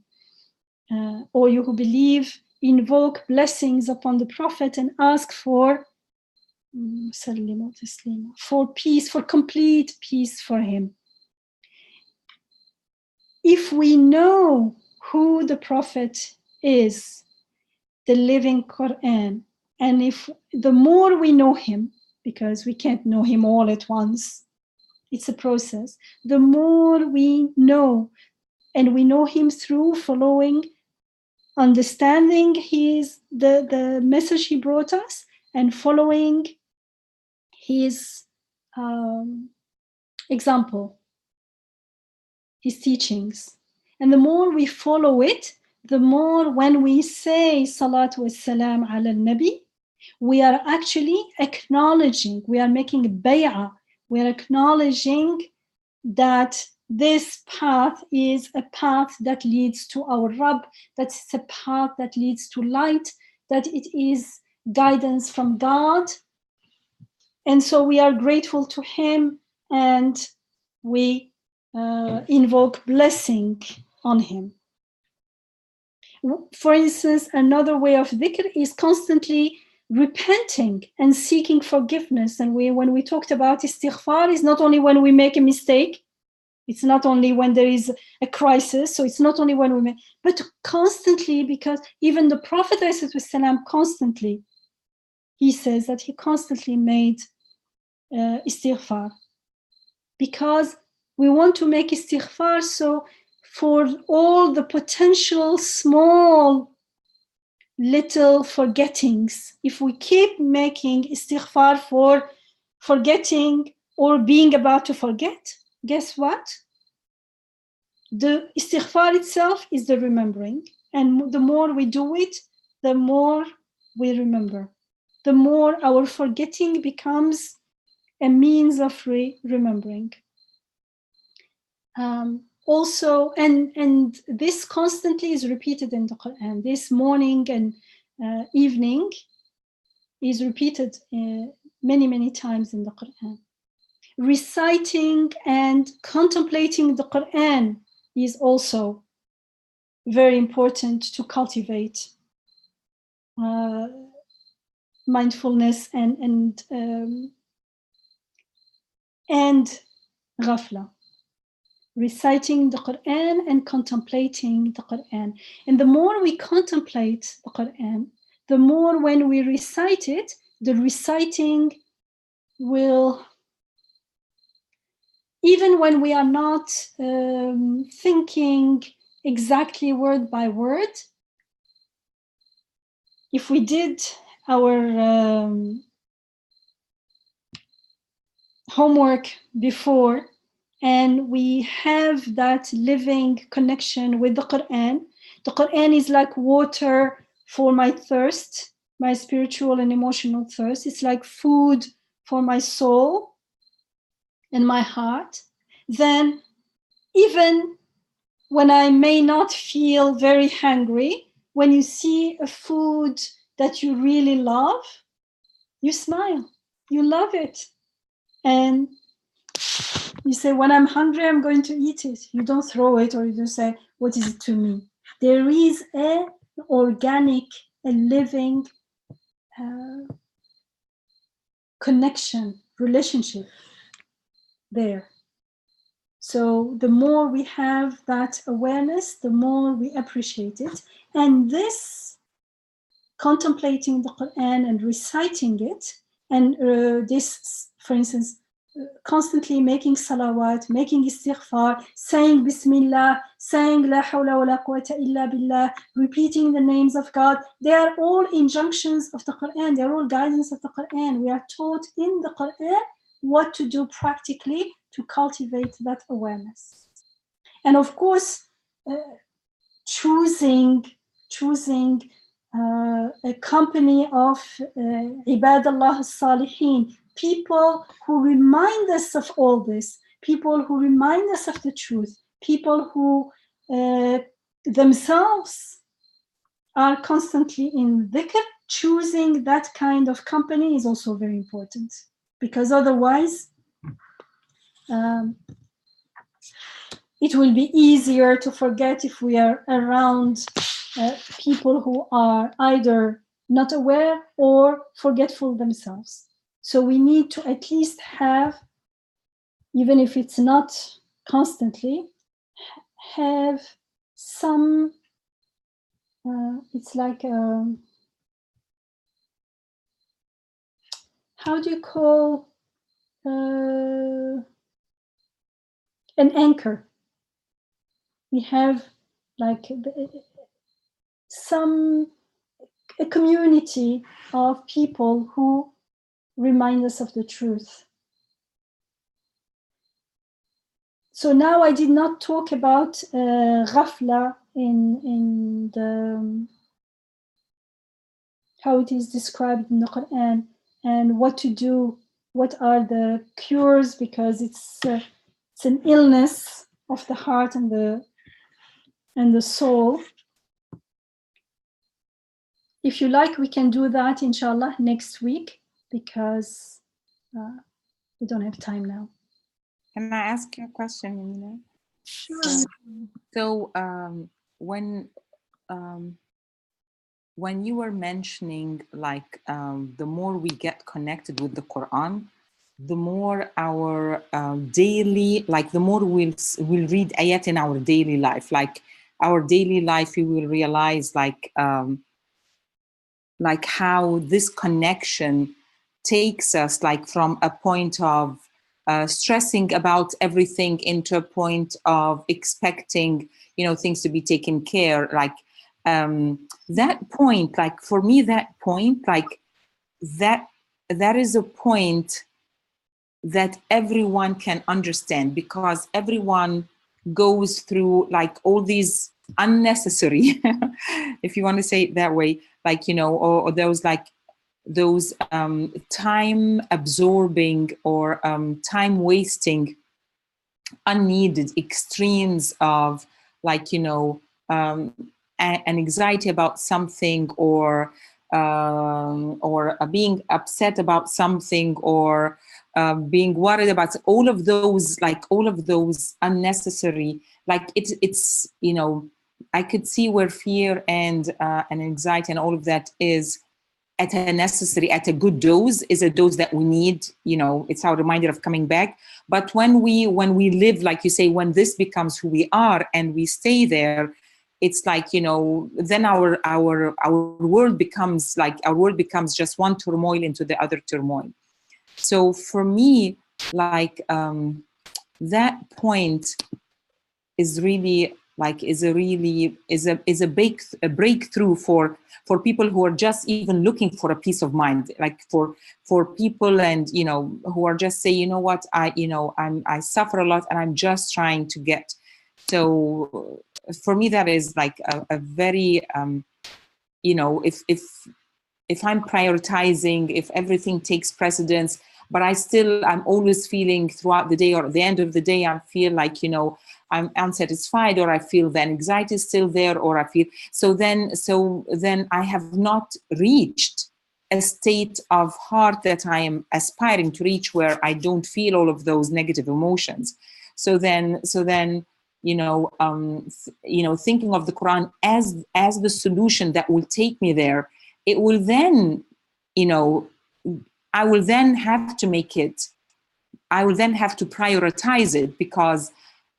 Or you who believe, invoke blessings upon the Prophet and ask for peace, for complete peace for him. If we know who the Prophet is, the living Quran, and if the more we know him, because we can't know him all at once, it's a process, the more we know, and we know him through following, understanding the message he brought us, and following his example, his teachings. And the more we follow it, the more when we say salatu wassalam ala nabi, we are actually acknowledging, we are making a bay'ah, we are acknowledging that this path is a path that leads to our Rabb, that's a path that leads to light, that it is guidance from God. And so we are grateful to him, and we invoke blessing on him. For instance, another way of dhikr is constantly repenting and seeking forgiveness. And when we talked about istighfar, is not only when we make a mistake, it's not only when there is a crisis, so it's not only when we make, but constantly, because even the Prophet ﷺ constantly, he says that he constantly made istighfar, because we want to make istighfar so for all the potential small little forgettings. If we keep making istighfar for forgetting or being about to forget, guess what? The istighfar itself is the remembering, and the more we do it, the more we remember. The more our forgetting becomes a means of remembering. Also, and this constantly is repeated in the Quran. This morning and evening is repeated many, many times in the Quran. Reciting and contemplating the Quran is also very important to cultivate mindfulness and ghafla. Reciting the Quran and contemplating the Quran. And the more we contemplate the Quran, the more when we recite it, the reciting will, even when we are not thinking exactly word by word, if we did our homework before, and we have that living connection with the Quran is like water for my thirst, my spiritual and emotional thirst. It's like food for my soul and my heart. Then even when I may not feel very hungry, when you see a food that you really love, you smile, you love it. And you say, when I'm hungry, I'm going to eat it. You don't throw it, or you don't say, what is it to me? There is an organic, a living connection, relationship there. So the more we have that awareness, the more we appreciate it. And this, contemplating the Quran and reciting it, and this, for instance, constantly making salawat, making istighfar, saying Bismillah, saying La hawla wa la quwwata illa billah, repeating the names of God, they are all injunctions of the Quran, they are all guidance of the Quran. We are taught in the Quran what to do practically to cultivate that awareness. And of course, choosing a company of Ibadallah Salihin, people who remind us of all this, people who remind us of the truth, people who themselves are constantly in dhikr, choosing that kind of company is also very important, because otherwise it will be easier to forget if we are around people who are either not aware or forgetful themselves. So we need to at least have, even if it's not constantly, have some, it's like, how do you call, an anchor. We have like a community of people who remind us of the truth. So now I did not talk about ghafla in the, how it is described in the Quran, and what to do, what are the cures, because it's an illness of the heart and the soul. If you like, we can do that, inshallah, next week, because we don't have time now. Can I ask you a question, Yamina? Sure. So when you were mentioning, like, the more we get connected with the Quran, the more our daily, like the more we'll read ayat in our daily life, like our daily life, we will realize like how this connection takes us like from a point of stressing about everything into a point of expecting, you know, things to be taken care. Like that point, like for me, that point, like that is a point that everyone can understand, because everyone goes through like all these unnecessary, if you want to say it that way, like, you know, or those like those time absorbing or time wasting unneeded extremes of, like, you know, an anxiety about something, or being upset about something, or being worried about all of those, like all of those unnecessary, like it's you know, I could see where fear and anxiety and all of that is at a necessary, at a good dose, is a dose that we need, you know, it's our reminder of coming back. But when we live, like you say, when this becomes who we are and we stay there, it's like, you know, then our world becomes like, our world becomes just one turmoil into the other turmoil. So for me, like that point is really like is a breakthrough for people who are just even looking for a peace of mind, like for people, and you know, who are just say, you know what, I suffer a lot and I'm just trying to get. So for me, that is like a very you know, if I'm prioritizing, if everything takes precedence, but I'm always feeling throughout the day, or at the end of the day, I feel like, you know, I'm unsatisfied, or I feel the anxiety is still there, or I feel, so then I have not reached a state of heart that I am aspiring to reach, where I don't feel all of those negative emotions. So then, you know, thinking of the Quran as the solution that will take me there, it will then, you know, I will then have to prioritize it, because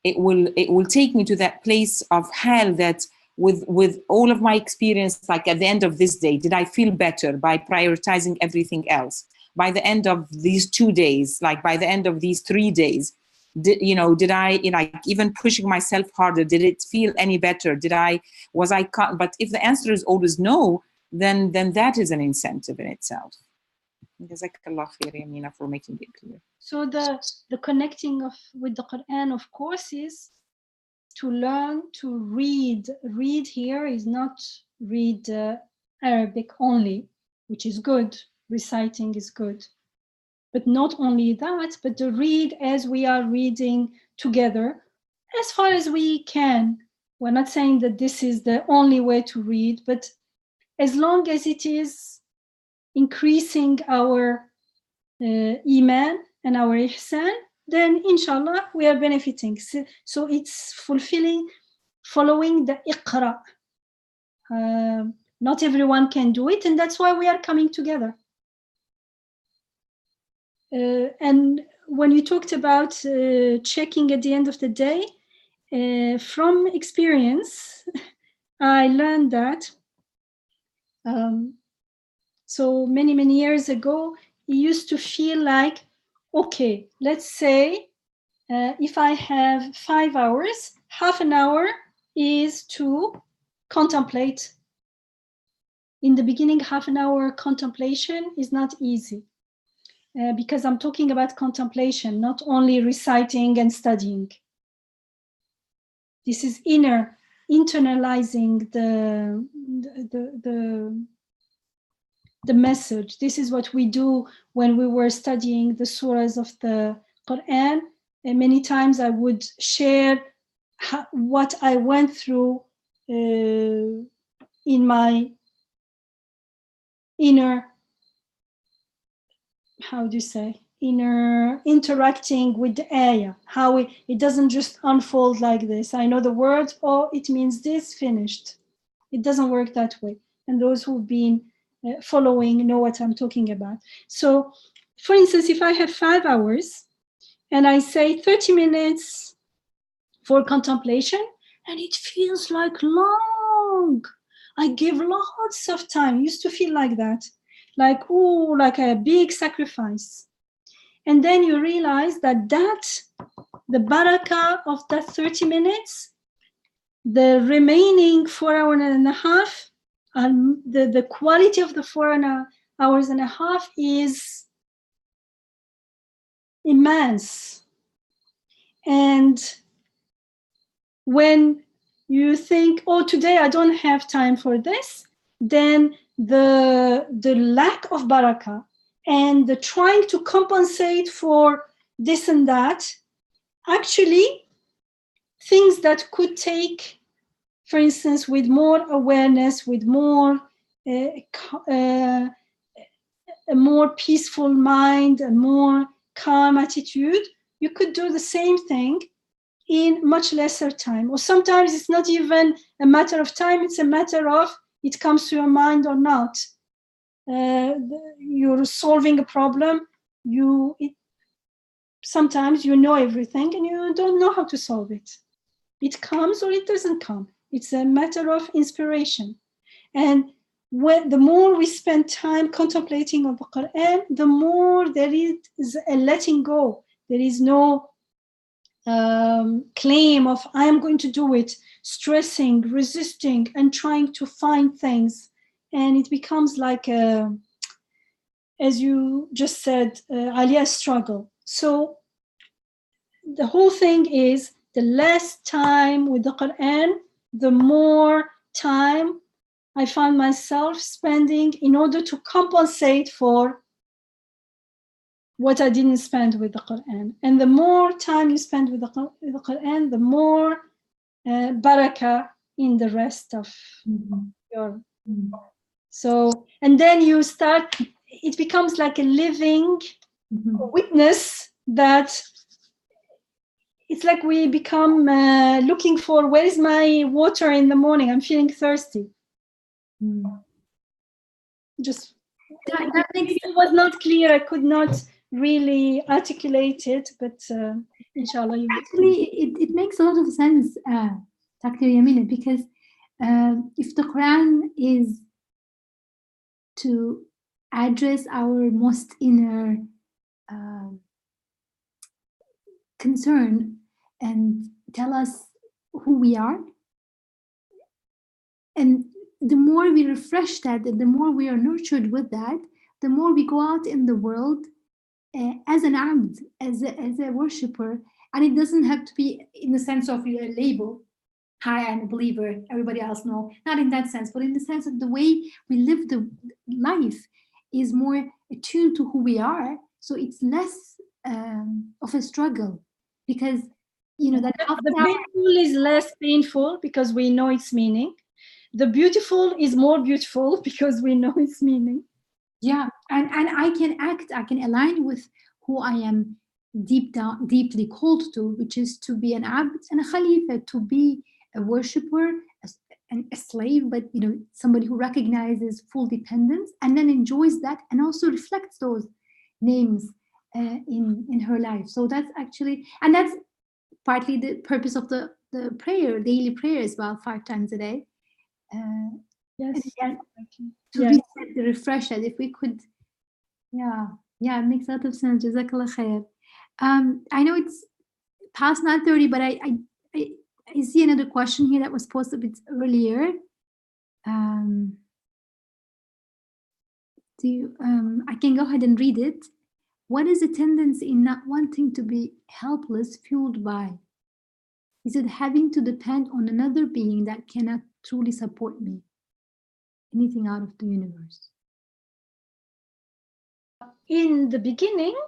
it will take me to that place of hell, that with all of my experience, like at the end of this day, did I feel better by prioritizing everything else? By the end of these 2 days, like by the end of these 3 days, did I, you know, like even pushing myself harder, did it feel any better? But if the answer is always no, then that is an incentive in itself. Jazakallah khair, Yamina, for making it clear. So the connecting with the Quran, of course, is to learn to read. Read here is not read Arabic only, which is good. Reciting is good. But not only that, but to read as we are reading together, as far as we can. We're not saying that this is the only way to read, but as long as it is increasing our iman and our ihsan, then inshallah we are benefiting. So it's fulfilling, following the iqra. Not everyone can do it, and that's why we are coming together. And when you talked about checking at the end of the day, from experience, I learned that so many years ago, it used to feel like, okay, let's say if I have 5 hours, half an hour is to contemplate. In the beginning, half an hour contemplation is not easy because I'm talking about contemplation, not only reciting and studying. This is internalizing the message. This is what we do when we were studying the surahs of the Quran. And many times I would share what I went through in my inner, how do you say, inner interacting with the ayah, how it doesn't just unfold like this. I know the words, oh, it means this, finished. It doesn't work that way. And those who've been following know what I'm talking about. So, for instance, if I have 5 hours and I say 30 minutes for contemplation, and it feels like long, I give lots of time. It used to feel like that, like, oh, like a big sacrifice. And then you realize that the barakah of that 30 minutes, the remaining 4 hours and a half, the quality of the 4 hours and a half is immense. And when you think, oh, today I don't have time for this, then the lack of barakah and the trying to compensate for this and that, actually things that could take, for instance, with more awareness, with more a more peaceful mind, a more calm attitude, you could do the same thing in much lesser time. Or sometimes it's not even a matter of time, it's a matter of it comes to your mind or not. You're solving a problem, sometimes you know everything and you don't know how to solve it. It comes or it doesn't come. It's a matter of inspiration. And the more we spend time contemplating on the Quran, the more there is a letting go. There is no claim of I am going to do it, stressing, resisting, and trying to find things. And it becomes like, as you just said, Alia's struggle. So the whole thing is the less time with the Quran, the more time I found myself spending in order to compensate for what I didn't spend with the Quran. And the more time you spend with the Quran, the more barakah in the rest of your. So, and then you start, it becomes like a living witness that it's like we become looking for, where is my water in the morning? I'm feeling thirsty. Just, it was not clear. I could not really articulate it, but inshallah. Actually, it makes a lot of sense, Dr. Yamina, because if the Quran is to address our most inner concern and tell us who we are, and the more we refresh that, and the more we are nurtured with that, the more we go out in the world as an abd, as a worshipper. And it doesn't have to be in the sense of a label, hi, I'm a believer, everybody else no, not in that sense, but in the sense of the way we live the life is more attuned to who we are. So it's less of a struggle, because that the painful is less painful because we know its meaning. the beautiful is more beautiful because we know its meaning. Yeah, and I can align with who I am deeply called to, which is to be an abd and a khalifa, to be a worshipper, and a slave, but somebody who recognizes full dependence and then enjoys that and also reflects those names in her life. So that's actually, and that's partly the purpose of the daily prayer as well, 5 times a day. Yes. And to reset, the refresh that if we could, it makes a lot of sense. Jazakallah khair. I know it's past 9:30, but I see another question here that was posted a bit earlier. I can go ahead and read it. What is the tendency in not wanting to be helpless fueled by? Is it having to depend on another being that cannot truly support me? Anything out of the universe? In the beginning,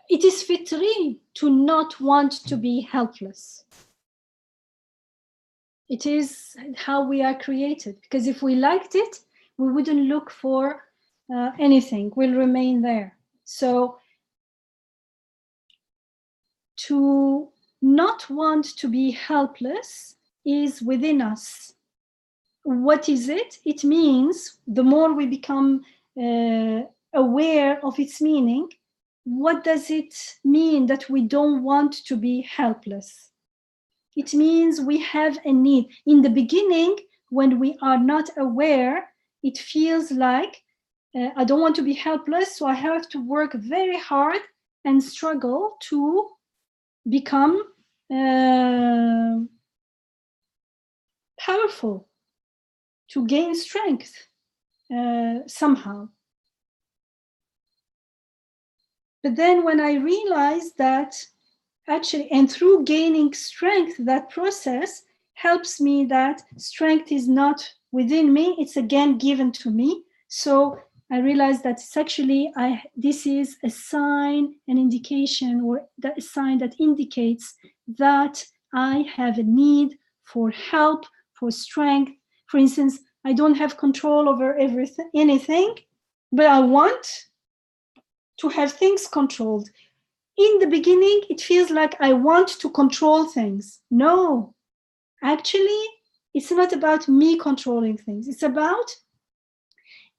it is fitri to not want to be helpless. It is how we are created, because if we liked it, we wouldn't look for anything. We'll remain there. So to not want to be helpless is within us. What is it? It means the more we become aware of its meaning, what does it mean that we don't want to be helpless? It means we have a need. In the beginning, when we are not aware, it feels like I don't want to be helpless, so I have to work very hard and struggle to become powerful, to gain strength somehow. But then when I realized that actually, and through gaining strength, that process helps me that strength is not within me, it's again given to me. So I realized that sexually, this is a sign, an indication, or a sign that indicates that I have a need for help, for strength. For instance, I don't have control over anything, but I want to have things controlled. In the beginning, it feels like I want to control things. No, actually, it's not about me controlling things. It's about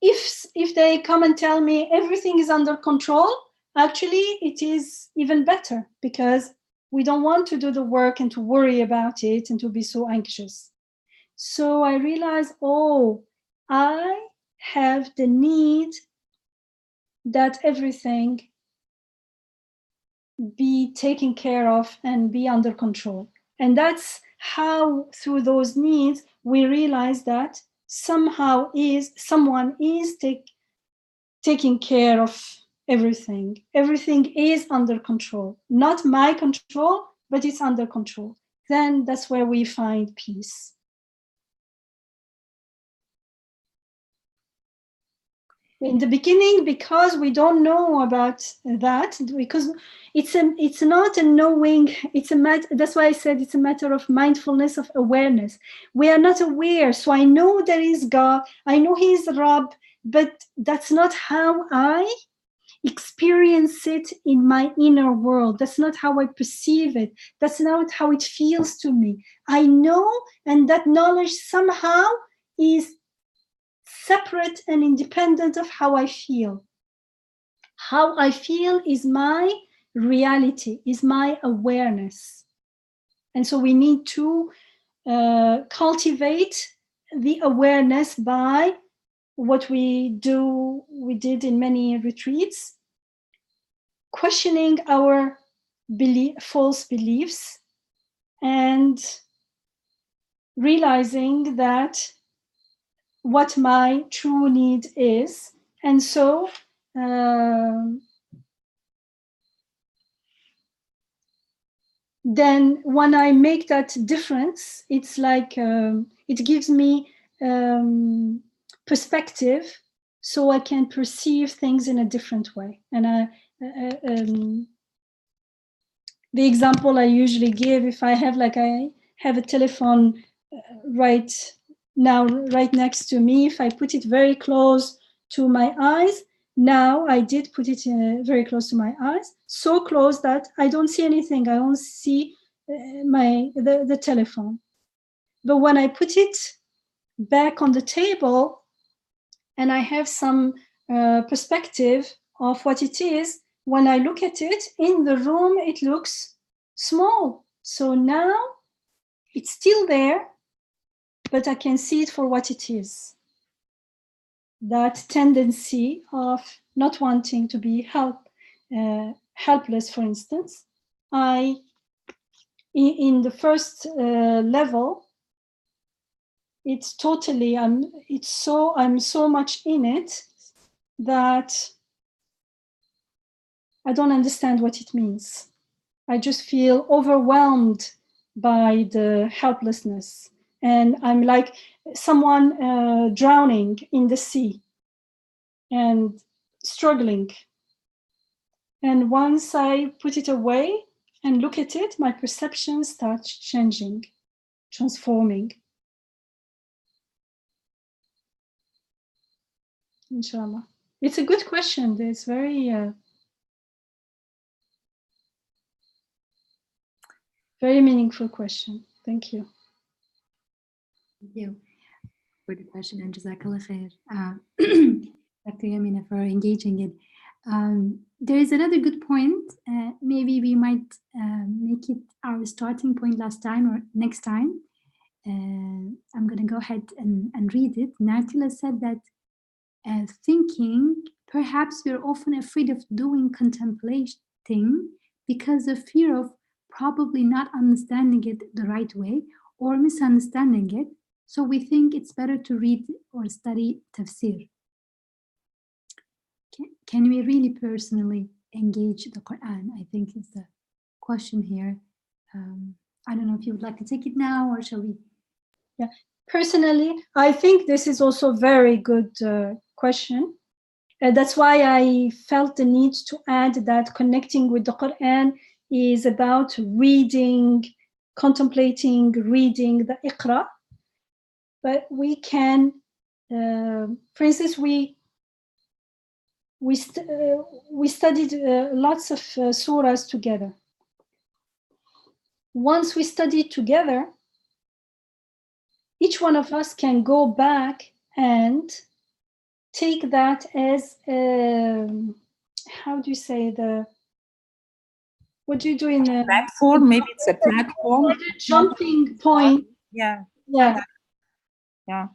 if they come and tell me everything is under control, actually, it is even better because we don't want to do the work and to worry about it and to be so anxious. So I realized, I have the need that everything be taken care of and be under control. And that's how, through those needs, we realize that someone is taking care of everything. Everything is under control. Not my control, but it's under control. Then that's where we find peace. In the beginning, because we don't know about that, because it's not a knowing, it's a matter. That's why I said it's a matter of mindfulness, of awareness. We are not aware. So I know there is God, I know He is Rab, but that's not how I experience it in my inner world. That's not how I perceive it. That's not how it feels to me. I know, and that knowledge somehow is separate and independent of how I feel. How I feel is my reality, is my awareness. And so we need to cultivate the awareness by what we did in many retreats, questioning our false beliefs and realizing that what my true need is. And so then when I make that difference, it's like it gives me perspective, so I can perceive things in a different way. And the example I usually give, if I have a telephone right now, right next to me. If I put it very close to my eyes, now I did put it very close to my eyes, so close that I don't see anything. I don't see the telephone. But when I put it back on the table and I have some perspective of what it is, when I look at it in the room, it looks small. So now it's still there, but I can see it for what it is. That tendency of not wanting to be helpless, for instance. In the first level, it's totally, I'm so much in it that I don't understand what it means. I just feel overwhelmed by the helplessness. And I'm like someone drowning in the sea and struggling. And once I put it away and look at it, my perception starts changing, transforming. Inshallah. It's a good question. It's very, very meaningful question. Thank you. Thank you for the question, and Jazakallah khair, Dr. Yamina, for engaging it. There is another good point. Maybe we might make it our starting point last time or next time. I'm going to go ahead and read it. Natila said that thinking, perhaps we're often afraid of doing contemplating because of fear of probably not understanding it the right way or misunderstanding it. So we think it's better to read or study tafsir. Can we really personally engage the Quran? I think is the question here. I don't know if you would like to take it now or shall we? Yeah, personally, I think this is also a very good question. That's why I felt the need to add that connecting with the Quran is about reading, contemplating, reading the Iqra. But we can, for instance, we studied lots of surahs together. Once we studied together, each one of us can go back and take that as how do you say what do you do in the platform? Maybe it's a platform. Jumping point. Yeah. Yeah. Yeah.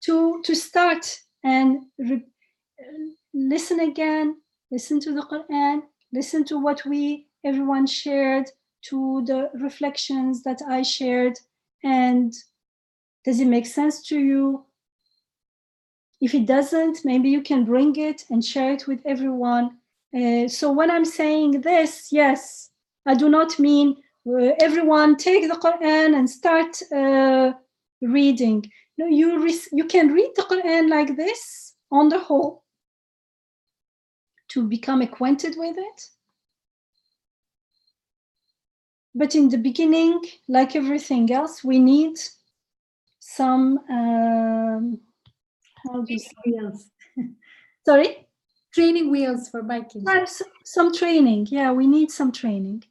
To start and listen again, listen to the Quran, listen to what everyone shared, to the reflections that I shared, and does it make sense to you? If it doesn't, maybe you can bring it and share it with everyone. So when I'm saying this, yes, I do not mean everyone take the Quran and start reading. No, you can read the Quran like this on the whole to become acquainted with it. But in the beginning, like everything else, we need some how do you say? Wheels. Sorry? Training wheels for biking. Some training. Yeah, we need some training.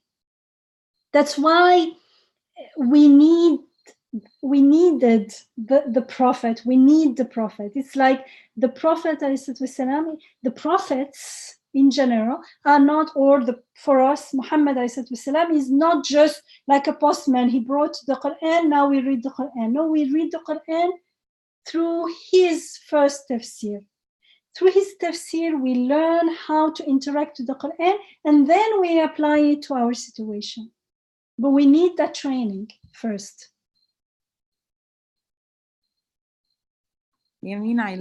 That's why we needed the Prophet. We need the Prophet. It's like the Prophet, the prophets in general are not, or for us, Muhammad is not just like a postman. He brought the Quran, now we read the Quran. No, we read the Quran through his first tafsir. Through his tafsir, we learn how to interact with the Quran, and then we apply it to our situation. But we need that training first. Yamina, I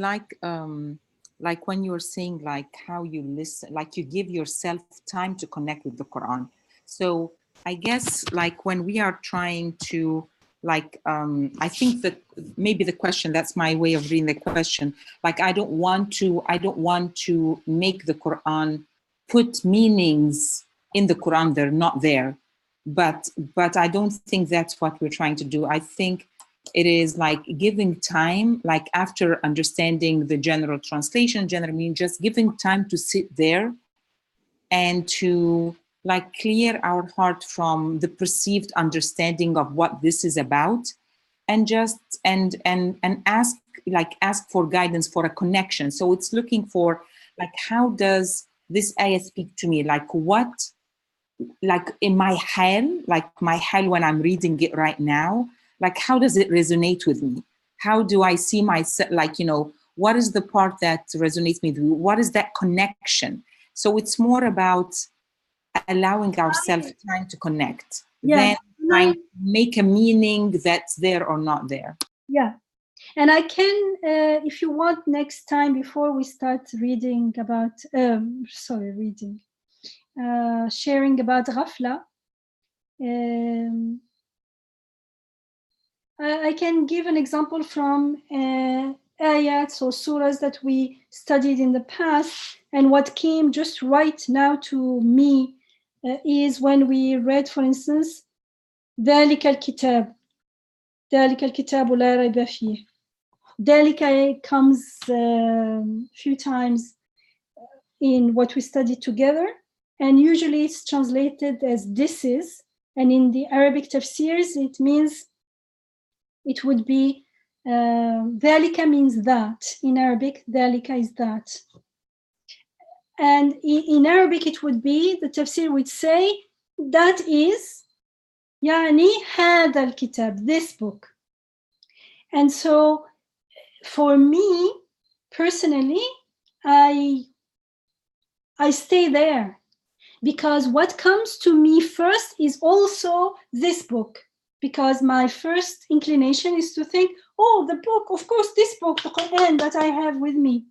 like when you're saying like how you listen, like you give yourself time to connect with the Quran. So I guess like when we are trying to like, I think that maybe the question, that's my way of reading the question. Like, I don't want to make the Quran put meanings in the Quran, they're not there. But I don't think that's what we're trying to do. I think It is like giving time, like after understanding the general translation, general meaning, just giving time to sit there and to like clear our heart from the perceived understanding of what this is about, and just and ask, like ask for guidance, for a connection. So it's looking for like, how does this ayah speak to me? Like what, like in my hal, like my hal when I'm reading it right now, like how does it resonate with me? How do I see myself, like, you know, what is the part that resonates with me? What is that connection? So it's more about allowing ourselves time to connect, than trying to make a meaning that's there or not there. Yeah. And I can, if you want, next time before we start reading about, sharing about Ghafla, I can give an example from ayats or surahs that we studied in the past, and what came just right now to me is when we read, for instance, ذلك الكتاب لا ريب فيه. ذلك comes a few times in what we studied together, and usually it's translated as this is, and in the Arabic tafsirs it means, it would be ذلك means that. In Arabic, ذلك is that. And in Arabic it would be, the tafsir would say, that is يعني هذا الكتاب, this book. And so for me personally, I stay there, because what comes to me first is also this book, because my first inclination is to think, oh, the book, of course, this book, the Quran that I have with me.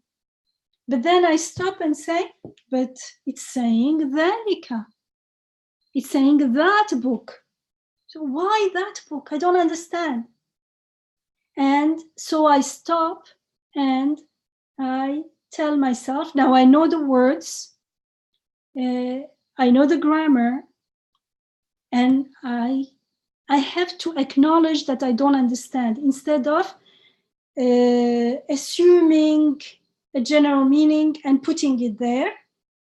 But then I stop and say, but it's saying ذلك. It's saying that book. So why that book? I don't understand. And so I stop and I tell myself, now I know the words, I know the grammar, and I have to acknowledge that I don't understand, instead of assuming a general meaning and putting it there,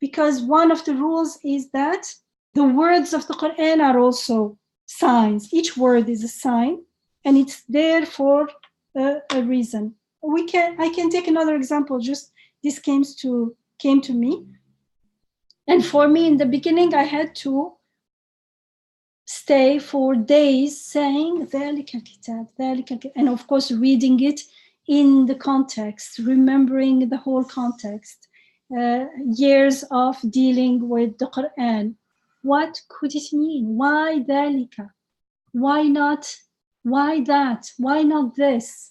because one of the rules is that the words of the Quran are also signs. Each word is a sign, and it's there for a reason. I can take another example. Just this came to me, and for me in the beginning, I had to stay for days saying ذلك الكتاب, ذلك الكتاب, and of course reading it in the context, remembering the whole context, years of dealing with the Quran. What could it mean? Why ذلك? Why not? Why that? Why not this?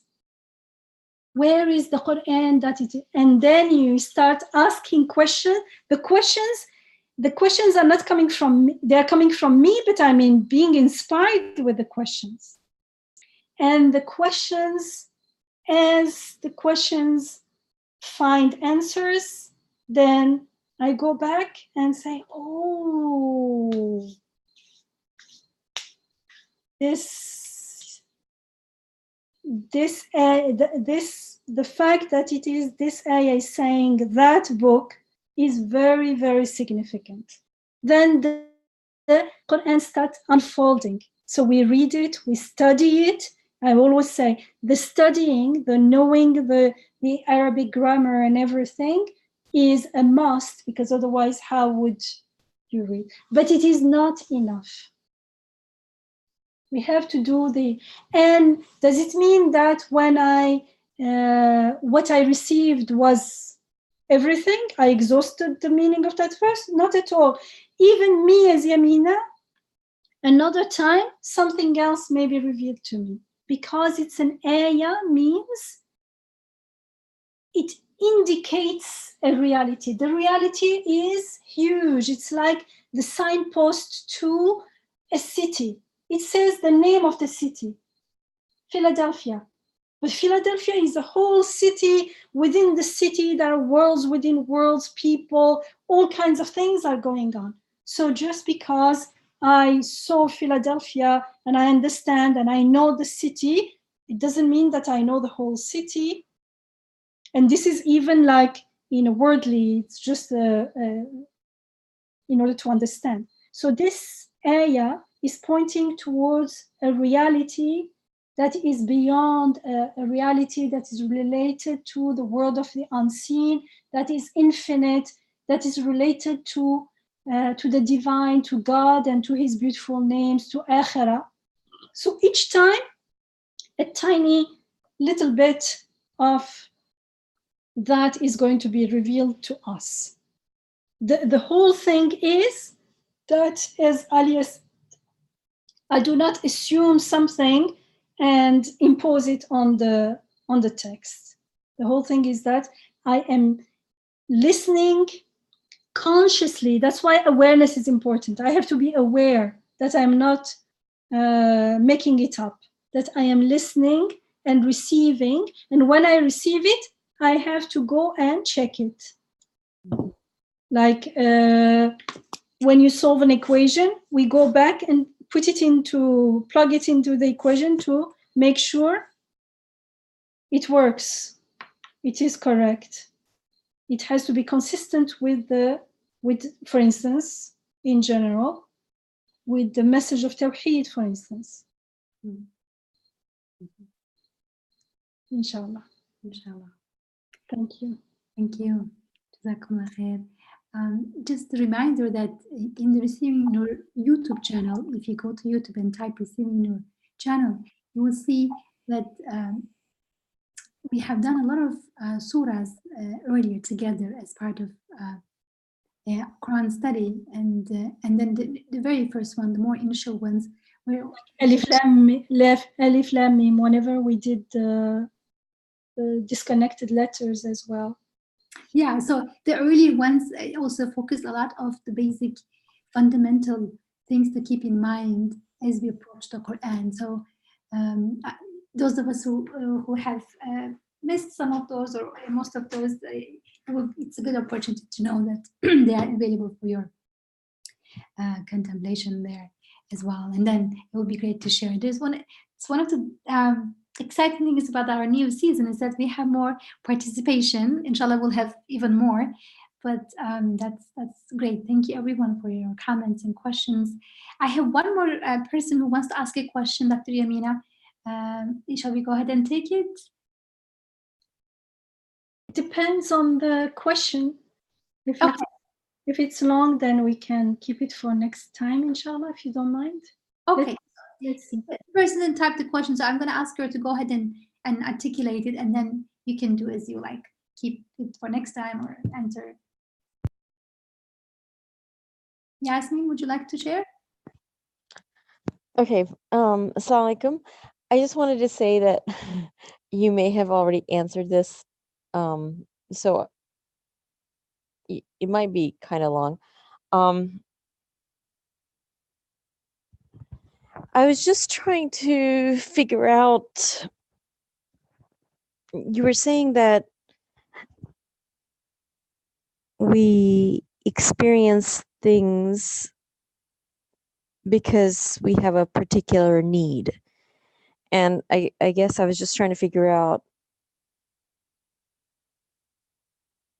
Where is the Quran that it is? And then you start asking questions. The questions are not coming from me. They're coming from me, but I mean being inspired with the questions. And the questions, as the questions find answers, then I go back and say, oh, the fact that it is this ayah saying that book is very, very significant. Then the Quran starts unfolding. So we read it, we study it. I always say the studying, the knowing the Arabic grammar and everything is a must, because otherwise how would you read? But it is not enough. We have to do and does it mean that when what I received was everything? I exhausted the meaning of that verse? Not at all. Even me as Yamina, another time, something else may be revealed to me. Because it's an ayah means it indicates a reality. The reality is huge. It's like the signpost to a city. It says the name of the city, Philadelphia. But Philadelphia is a whole city. Within the city, there are worlds within worlds, people, all kinds of things are going on. So just because I saw Philadelphia and I understand and I know the city, It doesn't mean that I know the whole city. And this is even like in a worldly, it's just in order to understand. So this ayah is pointing towards a reality that is beyond a reality that is related to the world of the unseen, that is infinite, that is related to the divine, to God, and to His beautiful names, to Akhirah. So each time, a tiny little bit of that is going to be revealed to us. The whole thing is that, as Alias, I do not assume something and impose it on the text. The whole thing is that I am listening consciously. That's why awareness is important. I have to be aware that I'm not making it up, that I am listening and receiving. And when I receive it, I have to go and check it. Like when you solve an equation, we go back and plug it into the equation to make sure it works, it is correct. It has to be consistent with, for instance, in general, with the message of Tawheed, for instance. Inshallah. Inshallah. Thank you. Thank you. Jazakumullah khair. Just a reminder that in the Receiving Nur YouTube channel, if you go to YouTube and type Receiving Nur channel, you will see that we have done a lot of surahs earlier together as part of Quran study, and then the very first one, the more initial ones, were Alif Lam Mim, whenever we did the disconnected letters as well. Yeah, so the earlier ones also focus a lot of the basic fundamental things to keep in mind as we approach the Quran. So those of us who have missed some of those or most of those, it's a good opportunity to know that they are available for your contemplation there as well. And then it would be great to share. It's one of the exciting things about our new season is that we have more participation. Inshallah, we'll have even more. But that's great. Thank you, everyone, for your comments and questions. I have one more person who wants to ask a question, Dr. Yamina. Shall we go ahead and take it? It depends on the question. Okay. If it's long, then we can keep it for next time, inshallah, if you don't mind. Okay. Let's see. The person then typed the question, so I'm going to ask her to go ahead and articulate it, and then you can do as you like. Keep it for next time or answer. Yasmin, would you like to share? Okay, Assalamu alaikum. I just wanted to say that you may have already answered this, so it might be kind of long. I was just trying to figure out, you were saying that we experience things because we have a particular need. And I guess I was just trying to figure out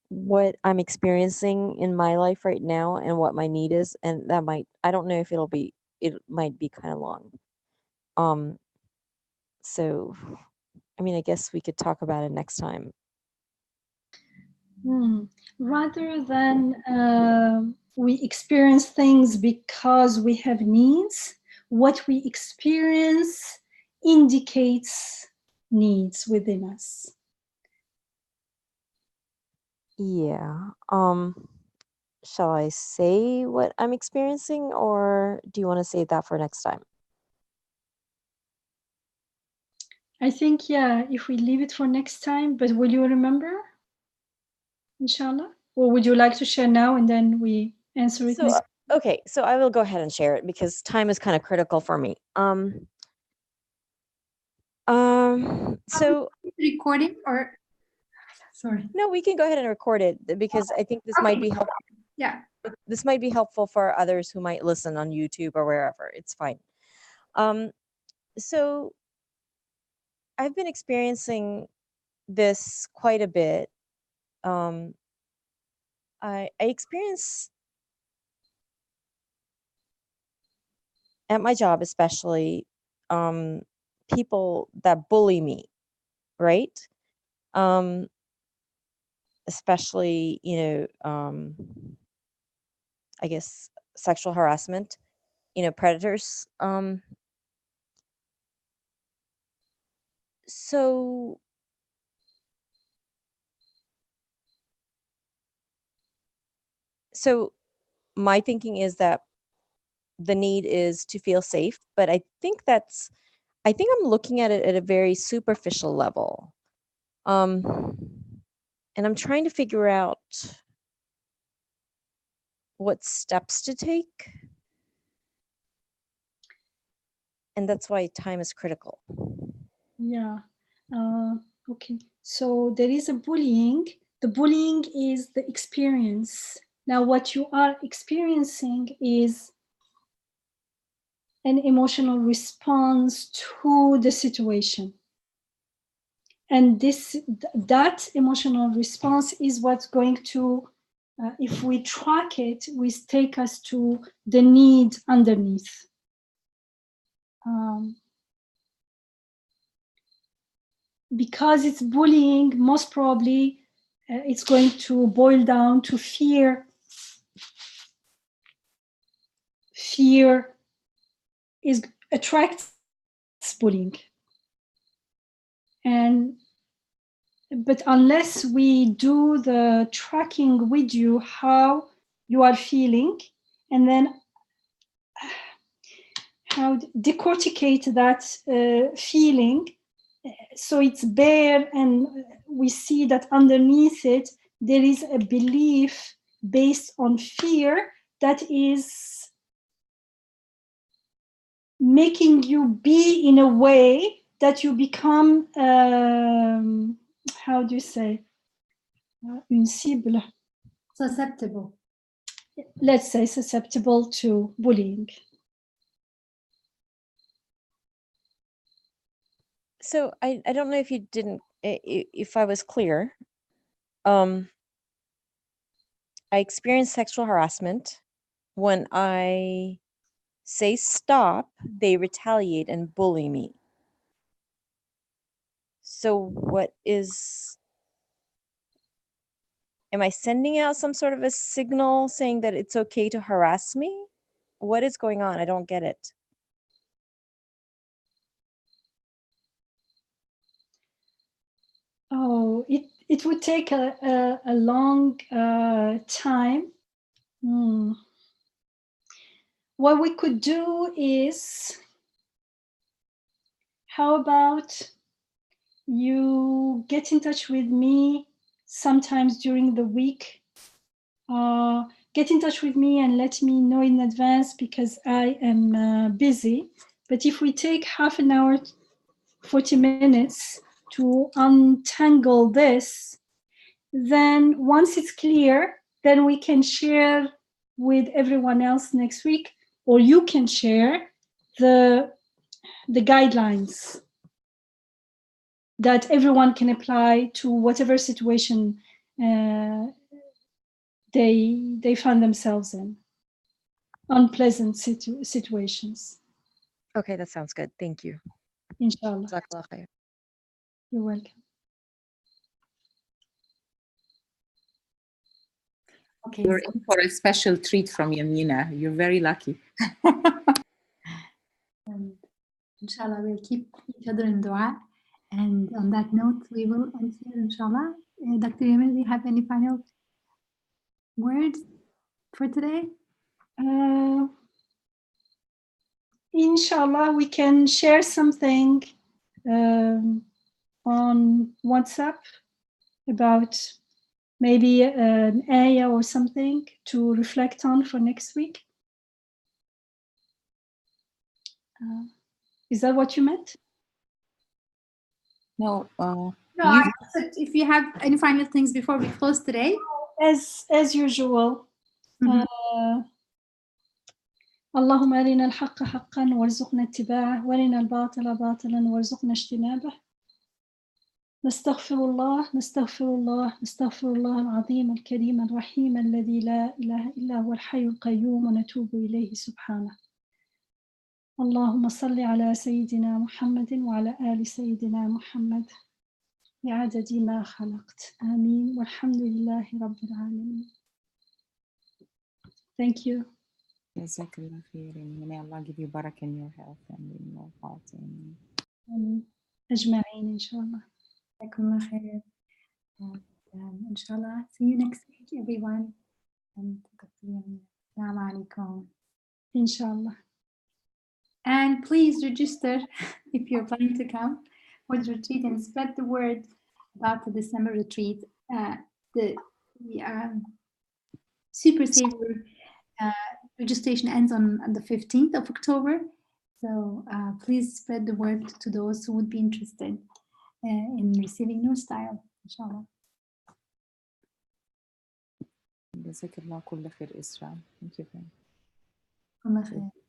what I'm experiencing in my life right now and what my need is. And that I don't know if it might be kind of long. So, I mean, I guess we could talk about it next time. Rather than we experience things because we have needs, what we experience indicates needs within us. Yeah. Shall I say what I'm experiencing, or do you want to save that for next time? I think, yeah, if we leave it for next time, but will you remember? Inshallah? Or would you like to share now and then we answer it next? Okay, so I will go ahead and share it because time is kind of critical for me. So recording or sorry? No, we can go ahead and record it because I think this might be helpful. Yeah. This might be helpful for others who might listen on YouTube or wherever. It's fine. So I've been experiencing this quite a bit. I experience at my job, especially, people that bully me, right? Especially, I guess sexual harassment, predators. So my thinking is that the need is to feel safe, but I think I'm looking at it at a very superficial level. And I'm trying to figure out what steps to take. And that's why time is critical. Yeah. Okay. So there is a bullying. The bullying is the experience. Now, what you are experiencing is an emotional response to the situation. And that emotional response is what's going to, if we track it, will take us to the need underneath. Because it's bullying, most probably it's going to boil down to fear. Fear attracts bullying. But unless we do the tracking with you, how you are feeling, and then how decorticate that feeling, so it's bare, and we see that underneath it there is a belief based on fear that is making you be in a way that you become, how do you say, une cible, Susceptible. let's say susceptible to bullying. So I don't know if you didn't, if I was clear. I experience sexual harassment. When I say stop, they retaliate and bully me. So am I sending out some sort of a signal saying that it's okay to harass me? What is going on? I don't get it. Oh, it would take a long time. What we could do is, how about you get in touch with me sometimes during the week? Get in touch with me and let me know in advance, because I am busy. But if we take half an hour, 40 minutes to untangle this, then once it's clear, then we can share with everyone else next week, or you can share the guidelines that everyone can apply to whatever situation they find themselves in, unpleasant situations. Okay, that sounds good. Thank you. Inshallah. Jazakallah khair. You're welcome. Okay. You're in for a special treat from Yamina. You're very lucky. And inshallah, we'll keep each other in dua. And on that note, we will end here, inshallah. Dr. Yamina, do you have any final words for today? Inshallah, we can share something on WhatsApp about maybe an ayah or something to reflect on for next week. Is that what you meant? No. No, I said if you have any final things before we close today. As usual. اللهم أرنا الحق حقا وارزقنا اتباعه وارنا الباطل باطلا وارزقنا اجتنابه نستغفر الله نستغفر الله نستغفر الله العظيم الكريم الرحيم الذي لا إله إلا هو الحي القيوم ونتوب إليه سبحانه. اللهم صل على سيدنا محمد وعلى آل سيدنا محمد بعدد ما خلقت. آمين والحمد لله رب العالمين. Thank you. Jazakallah khair. May Allah give you barakah in your health and in your heart. Amen. آمين أجمعين إن شاء الله. جزاكم الله خير. Inshallah, see you next week, everyone. And Assalamu alaikum. إن شاء الله. And please register if you're planning to come for the retreat and spread the word about the December retreat. The Super Saver registration ends on the 15th of October. So please spread the word to those who would be interested in receiving your style, inshallah. Jazakallah kull khair, Isra. Thank you very much. Allah khair.